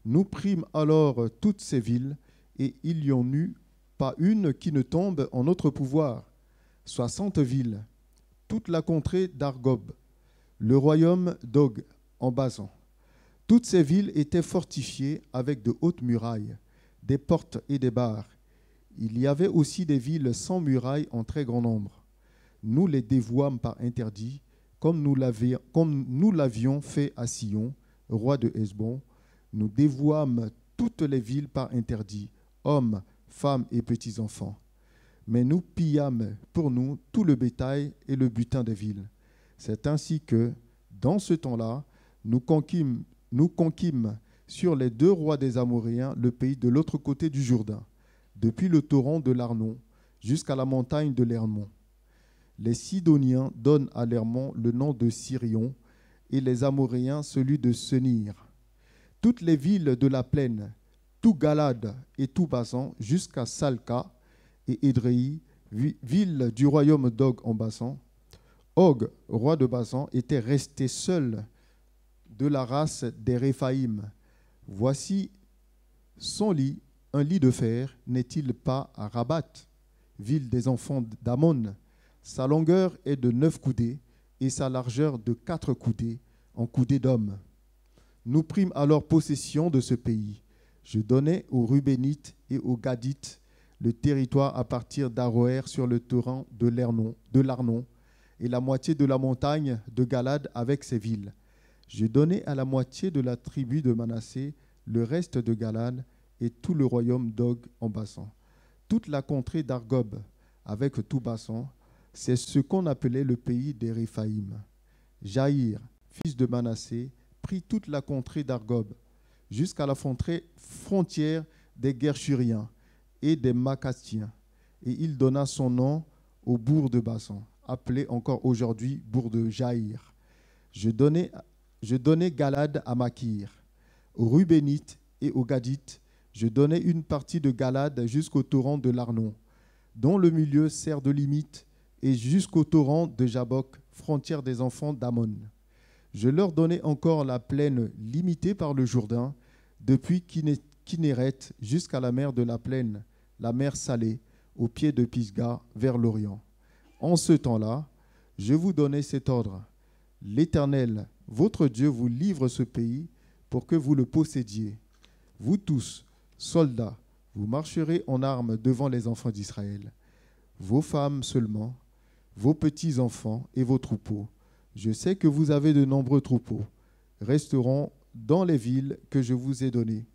Nous prîmes alors toutes ces villes, et il n'y en eut pas une qui ne tombe en notre pouvoir. 60 villes, toute la contrée d'Argob, le royaume d'Og en Basan. Toutes ces villes étaient fortifiées avec de hautes murailles, des portes et des barres. Il y avait aussi des villes sans murailles en très grand nombre. Nous les dévouâmes par interdit, comme nous l'avions fait à Sion, roi de Hesbon. Nous dévouâmes toutes les villes par interdit, hommes, femmes et petits-enfants. Mais nous pillâmes pour nous tout le bétail et le butin des villes. C'est ainsi que, dans ce temps-là, nous conquîmes sur les 2 rois des Amoréens le pays de l'autre côté du Jourdain, depuis le torrent de l'Arnon jusqu'à la montagne de l'Hermon. Les Sidoniens donnent à l'Hermon le nom de Sirion et les Amoréens celui de Senir. Toutes les villes de la plaine, tout Galade et tout Basan, jusqu'à Salca et Édréi, ville du royaume d'Og en Basan. Og, roi de Basan, était resté seul de la race des Réphaïm. Voici son lit, un lit de fer, n'est-il pas à Rabat, ville des enfants d'Ammon? Sa longueur est de 9 coudées et sa largeur de 4 coudées, en coudées d'homme. Nous prîmes alors possession de ce pays. Je donnai aux Rubénites et aux Gadites le territoire à partir d'Aroër sur le torrent de l'Arnon et la moitié de la montagne de Galade avec ses villes. Je donnai à la moitié de la tribu de Manassé le reste de Galade et tout le royaume d'Og en Basan. Toute la contrée d'Argob avec tout Basan, c'est ce qu'on appelait le pays des Réphaïm. Jaïr, fils de Manassé, prit toute la contrée d'Argob jusqu'à la frontière des Gershuriens et des Macastiens, et il donna son nom au bourg de Basan, appelé encore aujourd'hui bourg de Jaïr. Je donnai Galade à Makir, aux Rubénites et aux Gadites. Je donnai une partie de Galade jusqu'au torrent de l'Arnon, dont le milieu sert de limite, et jusqu'au torrent de Jabok, frontière des enfants d'Ammon. Je leur donnai encore la plaine limitée par le Jourdain, depuis Kinéret jusqu'à la mer de la plaine, la mer salée, au pied de Pisga, vers l'Orient. En ce temps-là, je vous donnai cet ordre. L'Éternel, votre Dieu, vous livre ce pays pour que vous le possédiez. Vous tous, soldats, vous marcherez en armes devant les enfants d'Israël. Vos femmes seulement, vos petits-enfants et vos troupeaux, je sais que vous avez de nombreux troupeaux, resteront dans les villes que je vous ai données,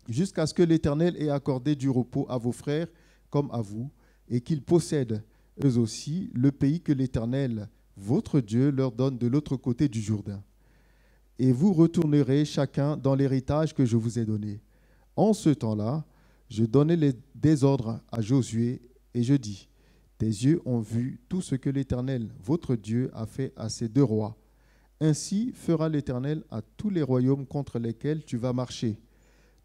jusqu'à ce que l'Éternel ait accordé du repos à vos frères comme à vous, et qu'ils possèdent eux aussi le pays que l'Éternel, votre Dieu, leur donne de l'autre côté du Jourdain. Et vous retournerez chacun dans l'héritage que je vous ai donné. En ce temps-là, je donnai les désordres à Josué, et je dis, tes yeux ont vu tout ce que l'Éternel, votre Dieu, a fait à ces 2 rois. Ainsi fera l'Éternel à tous les royaumes contre lesquels tu vas marcher.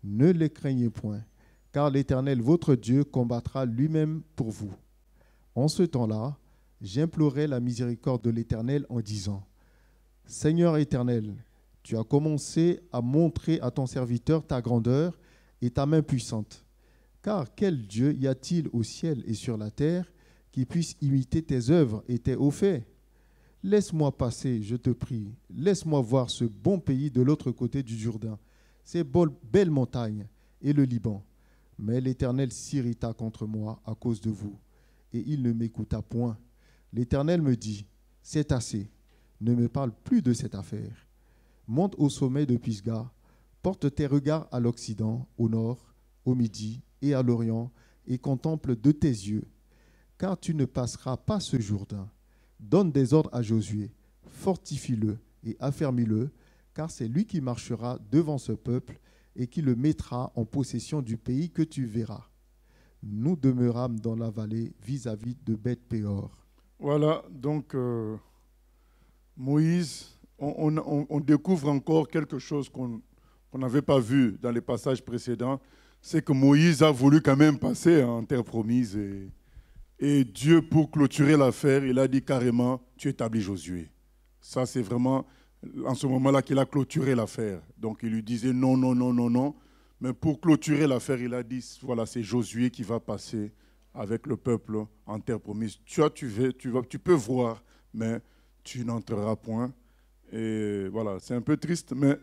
Ne les craignez point, car l'Éternel, votre Dieu, combattra lui-même pour vous. En ce temps-là, j'implorai la miséricorde de l'Éternel en disant, Seigneur Éternel, tu as commencé à montrer à ton serviteur ta grandeur et ta main puissante. Car quel Dieu y a-t-il au ciel et sur la terre qui puisse imiter tes œuvres et tes hauts faits? Laisse-moi passer, je te prie. Laisse-moi voir ce bon pays de l'autre côté du Jourdain, ces belles montagnes et le Liban. Mais l'Éternel s'irrita contre moi à cause de vous, et il ne m'écouta point. L'Éternel me dit, c'est assez, ne me parle plus de cette affaire. Monte au sommet de Pisga, porte tes regards à l'Occident, au nord, au midi et à l'Orient, et contemple de tes yeux, car tu ne passeras pas ce Jourdain. Donne des ordres à Josué, fortifie-le et affermis-le, car c'est lui qui marchera devant ce peuple et qui le mettra en possession du pays que tu verras. Nous demeurâmes dans la vallée vis-à-vis de Beth-Péor. Voilà, donc Moïse, on découvre encore quelque chose qu'on n'avait pas vu dans les passages précédents, c'est que Moïse a voulu quand même passer en terre promise et Dieu, pour clôturer l'affaire, il a dit carrément, tu établis Josué. Ça, c'est vraiment en ce moment-là qu'il a clôturé l'affaire. Donc, il lui disait non, non, non, non, non. Mais pour clôturer l'affaire, il a dit, voilà, c'est Josué qui va passer avec le peuple en terre promise. Tu peux voir, mais tu n'entreras point. Et voilà, c'est un peu triste, mais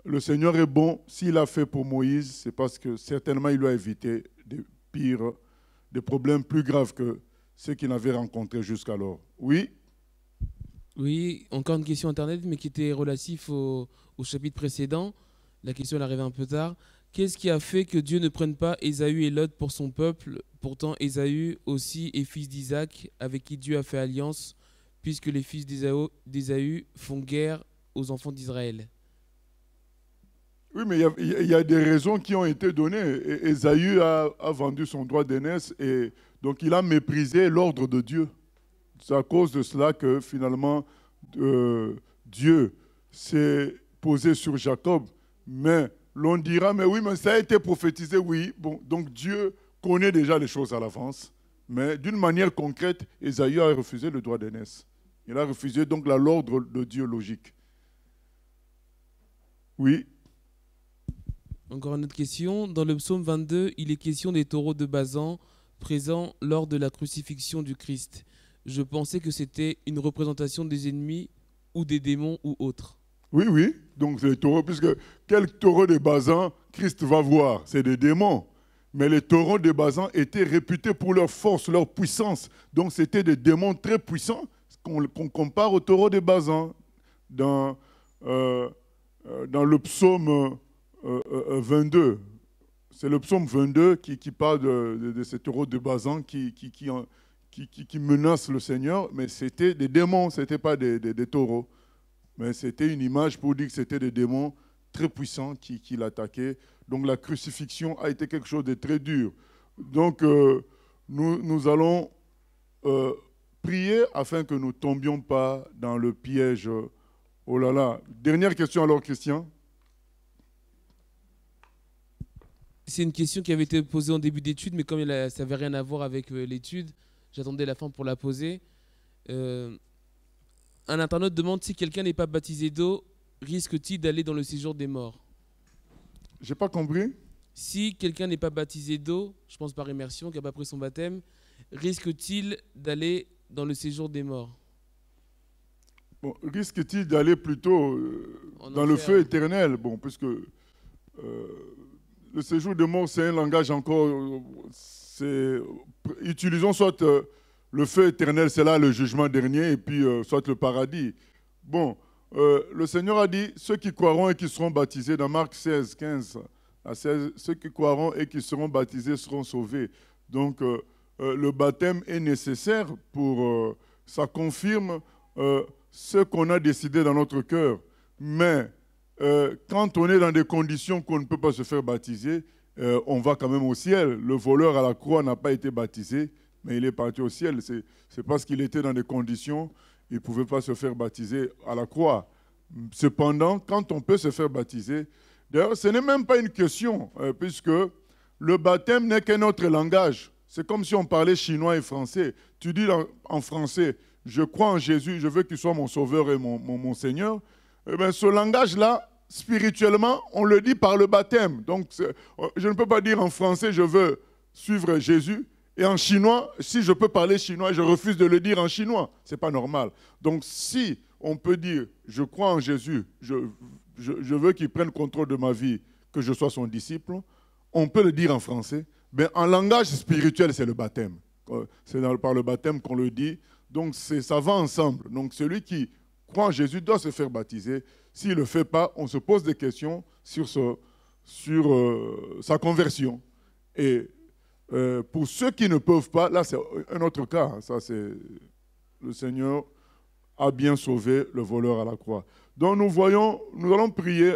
le Seigneur est bon. S'il a fait pour Moïse, c'est parce que certainement il lui a évité des problèmes plus graves que ceux qu'il avait rencontrés jusqu'alors. Oui? Oui, encore une question Internet, mais qui était relative au chapitre précédent. La question elle arrivait un peu tard. Qu'est-ce qui a fait que Dieu ne prenne pas Ésaü et Lot pour son peuple? Pourtant, Ésaü aussi est fils d'Isaac, avec qui Dieu a fait alliance, puisque les fils d'Ésaü font guerre aux enfants d'Israël. Oui, mais il y a des raisons qui ont été données. Ésaü a vendu son droit d'aînesse et donc il a méprisé l'ordre de Dieu. C'est à cause de cela que finalement Dieu s'est posé sur Jacob. Mais l'on dira, mais oui, mais ça a été prophétisé, oui. Bon, donc Dieu connaît déjà les choses à l'avance. Mais d'une manière concrète, Ésaü a refusé le droit d'aînesse. Il a refusé donc l'ordre de Dieu logique. Oui. Encore une autre question. Dans le psaume 22, il est question des taureaux de Basan présents lors de la crucifixion du Christ. Je pensais que c'était une représentation des ennemis ou des démons ou autres. Oui, oui. Donc c'est les taureaux, puisque quel taureau de Basan Christ va voir? C'est des démons. Mais les taureaux de Basan étaient réputés pour leur force, leur puissance. Donc c'était des démons très puissants qu'on compare aux taureaux de Basan dans le psaume 22. C'est le psaume 22 qui parle de ces taureaux de Basan qui menacent le Seigneur, mais c'était des démons, ce n'était pas des taureaux. Mais c'était une image pour dire que c'était des démons très puissants qui l'attaquaient. Donc la crucifixion a été quelque chose de très dur. Donc nous allons prier afin que nous ne tombions pas dans le piège. Oh là là. Dernière question alors, Christian. C'est une question qui avait été posée en début d'étude, mais comme ça n'avait rien à voir avec l'étude, j'attendais la fin pour la poser. Un internaute demande si quelqu'un n'est pas baptisé d'eau, risque-t-il d'aller dans le séjour des morts? J'ai pas compris. Si quelqu'un n'est pas baptisé d'eau, je pense par immersion, qui n'a pas pris son baptême, risque-t-il d'aller dans le séjour des morts? Bon, risque-t-il d'aller plutôt dans le feu éternel? Bon, puisque le séjour des morts, c'est un langage encore... utilisons soit le feu éternel, c'est là le jugement dernier, et puis soit le paradis. Bon, le Seigneur a dit, ceux qui croiront et qui seront baptisés, dans Marc 16, 15 à 16, ceux qui croiront et qui seront baptisés seront sauvés. Donc, le baptême est nécessaire pour... ça confirme ce qu'on a décidé dans notre cœur. Mais quand on est dans des conditions qu'on ne peut pas se faire baptiser, on va quand même au ciel. Le voleur à la croix n'a pas été baptisé, mais il est parti au ciel. C'est parce qu'il était dans des conditions, il ne pouvait pas se faire baptiser à la croix. Cependant, quand on peut se faire baptiser, d'ailleurs, ce n'est même pas une question, puisque le baptême n'est qu'un autre langage. C'est comme si on parlait chinois et français. Tu dis en français, je crois en Jésus, je veux qu'il soit mon sauveur et mon Seigneur. Eh bien, ce langage-là, spirituellement, on le dit par le baptême. Donc, je ne peux pas dire en français, je veux suivre Jésus. Et en chinois, si je peux parler chinois, je refuse de le dire en chinois. Ce n'est pas normal. Donc, si on peut dire, je crois en Jésus, je veux qu'il prenne contrôle de ma vie, que je sois son disciple, on peut le dire en français. Mais en langage spirituel, c'est le baptême. C'est par le baptême qu'on le dit. Donc, ça va ensemble. Donc, celui qui croit en Jésus doit se faire baptiser. S'il ne le fait pas, on se pose des questions sur sa conversion. Et pour ceux qui ne peuvent pas, là, c'est un autre cas. Ça, c'est le Seigneur a bien sauvé le voleur à la croix. Donc, nous allons prier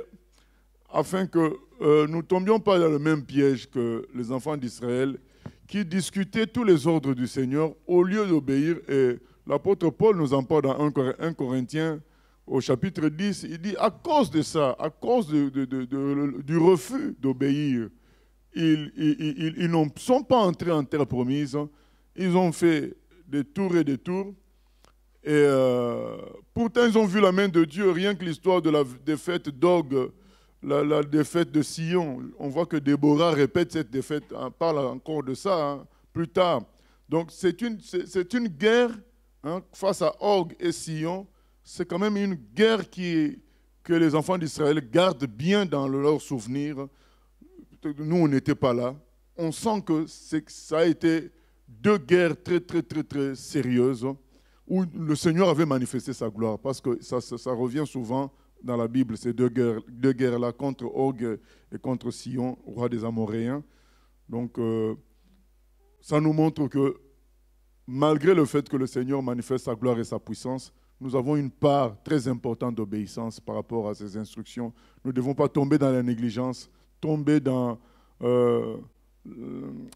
afin que nous ne tombions pas dans le même piège que les enfants d'Israël qui discutaient tous les ordres du Seigneur au lieu d'obéir. Et l'apôtre Paul nous en parle dans 1 Corinthiens au chapitre 10. Il dit, à cause de ça, à cause du refus d'obéir, ils ne sont pas entrés en terre promise. Ils ont fait des tours et des tours. Et pourtant, ils ont vu la main de Dieu. Rien que l'histoire de la défaite d'Og, la défaite de Sion. On voit que Déborah répète cette défaite, parle encore de ça plus tard. Donc, c'est une guerre face à Og et Sion. c'est quand même une guerre que les enfants d'Israël gardent bien dans leur souvenir. Nous, on n'était pas là. On sent que ça a été 2 guerres très, très, très, très sérieuses où le Seigneur avait manifesté sa gloire, parce que ça revient souvent dans la Bible, ces deux guerres-là, contre Og et contre Sion, roi des Amoréens. Donc, ça nous montre que malgré le fait que le Seigneur manifeste sa gloire et sa puissance, nous avons une part très importante d'obéissance par rapport à ses instructions. Nous ne devons pas tomber dans la négligence, tomber dans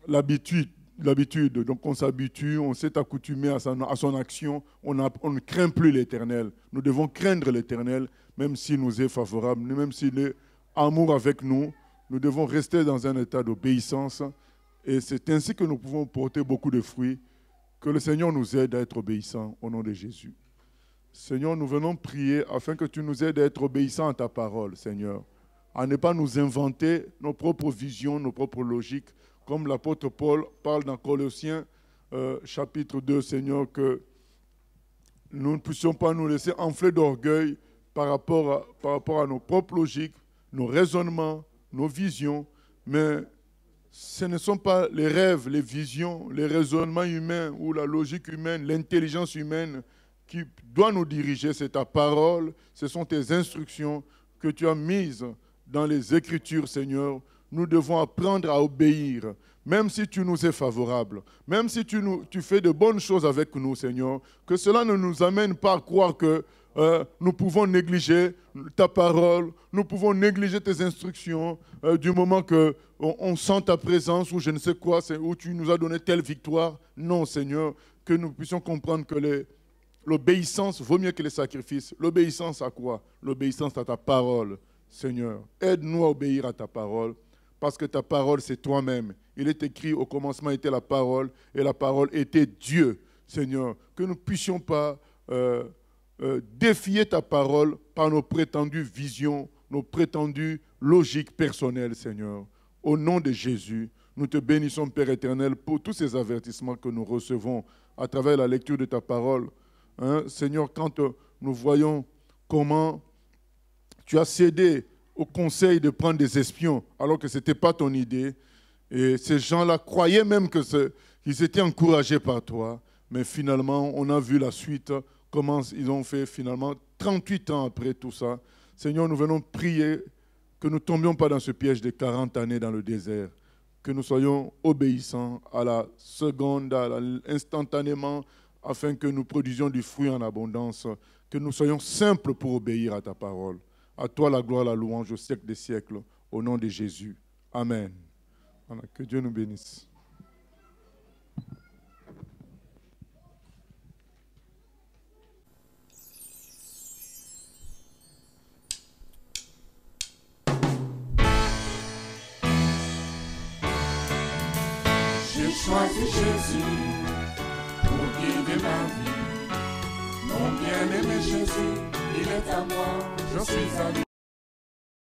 l'habitude. Donc on s'habitue, on s'est accoutumé à son action, on ne craint plus l'Éternel. Nous devons craindre l'Éternel, même s'il nous est favorable, même s'il est amour avec nous. Nous devons rester dans un état d'obéissance. Et c'est ainsi que nous pouvons porter beaucoup de fruits. Que le Seigneur nous aide à être obéissants au nom de Jésus. Seigneur, nous venons prier afin que tu nous aides à être obéissants à ta parole, Seigneur. À ne pas nous inventer nos propres visions, nos propres logiques, comme l'apôtre Paul parle dans Colossiens chapitre 2, Seigneur, que nous ne puissions pas nous laisser enfler d'orgueil par rapport à nos propres logiques, nos raisonnements, nos visions, mais ce ne sont pas les rêves, les visions, les raisonnements humains ou la logique humaine, l'intelligence humaine qui doit nous diriger. C'est ta parole, ce sont tes instructions que tu as mises dans les Écritures, Seigneur. Nous devons apprendre à obéir, même si tu nous es favorable, même si tu fais de bonnes choses avec nous, Seigneur, que cela ne nous amène pas à croire que nous pouvons négliger ta parole, nous pouvons négliger tes instructions du moment qu'on sent ta présence ou je ne sais quoi, où tu nous as donné telle victoire. Non, Seigneur, que nous puissions comprendre que l'obéissance vaut mieux que les sacrifices. L'obéissance à quoi? L'obéissance à ta parole, Seigneur. Aide-nous à obéir à ta parole, parce que ta parole, c'est toi-même. Il est écrit, au commencement était la parole, et la parole était Dieu, Seigneur. Que nous ne puissions pas défier ta parole par nos prétendues visions, nos prétendues logiques personnelles, Seigneur. Au nom de Jésus, nous te bénissons, Père éternel, pour tous ces avertissements que nous recevons à travers la lecture de ta parole. Seigneur, quand nous voyons comment tu as cédé au conseil de prendre des espions, alors que ce n'était pas ton idée, et ces gens-là croyaient même qu'ils étaient encouragés par toi, mais finalement, on a vu la suite, comment ils ont fait finalement 38 ans après tout ça. Seigneur, nous venons prier que nous ne tombions pas dans ce piège de 40 années dans le désert, que nous soyons obéissants à la seconde, instantanément, afin que nous produisions du fruit en abondance, que nous soyons simples pour obéir à ta parole. À toi la gloire, la louange au siècle des siècles, au nom de Jésus. Amen. Voilà, que Dieu nous bénisse. J'ai choisi Jésus pour guider ma vie. Mon bien-aimé Jésus, il est à moi, je suis à lui.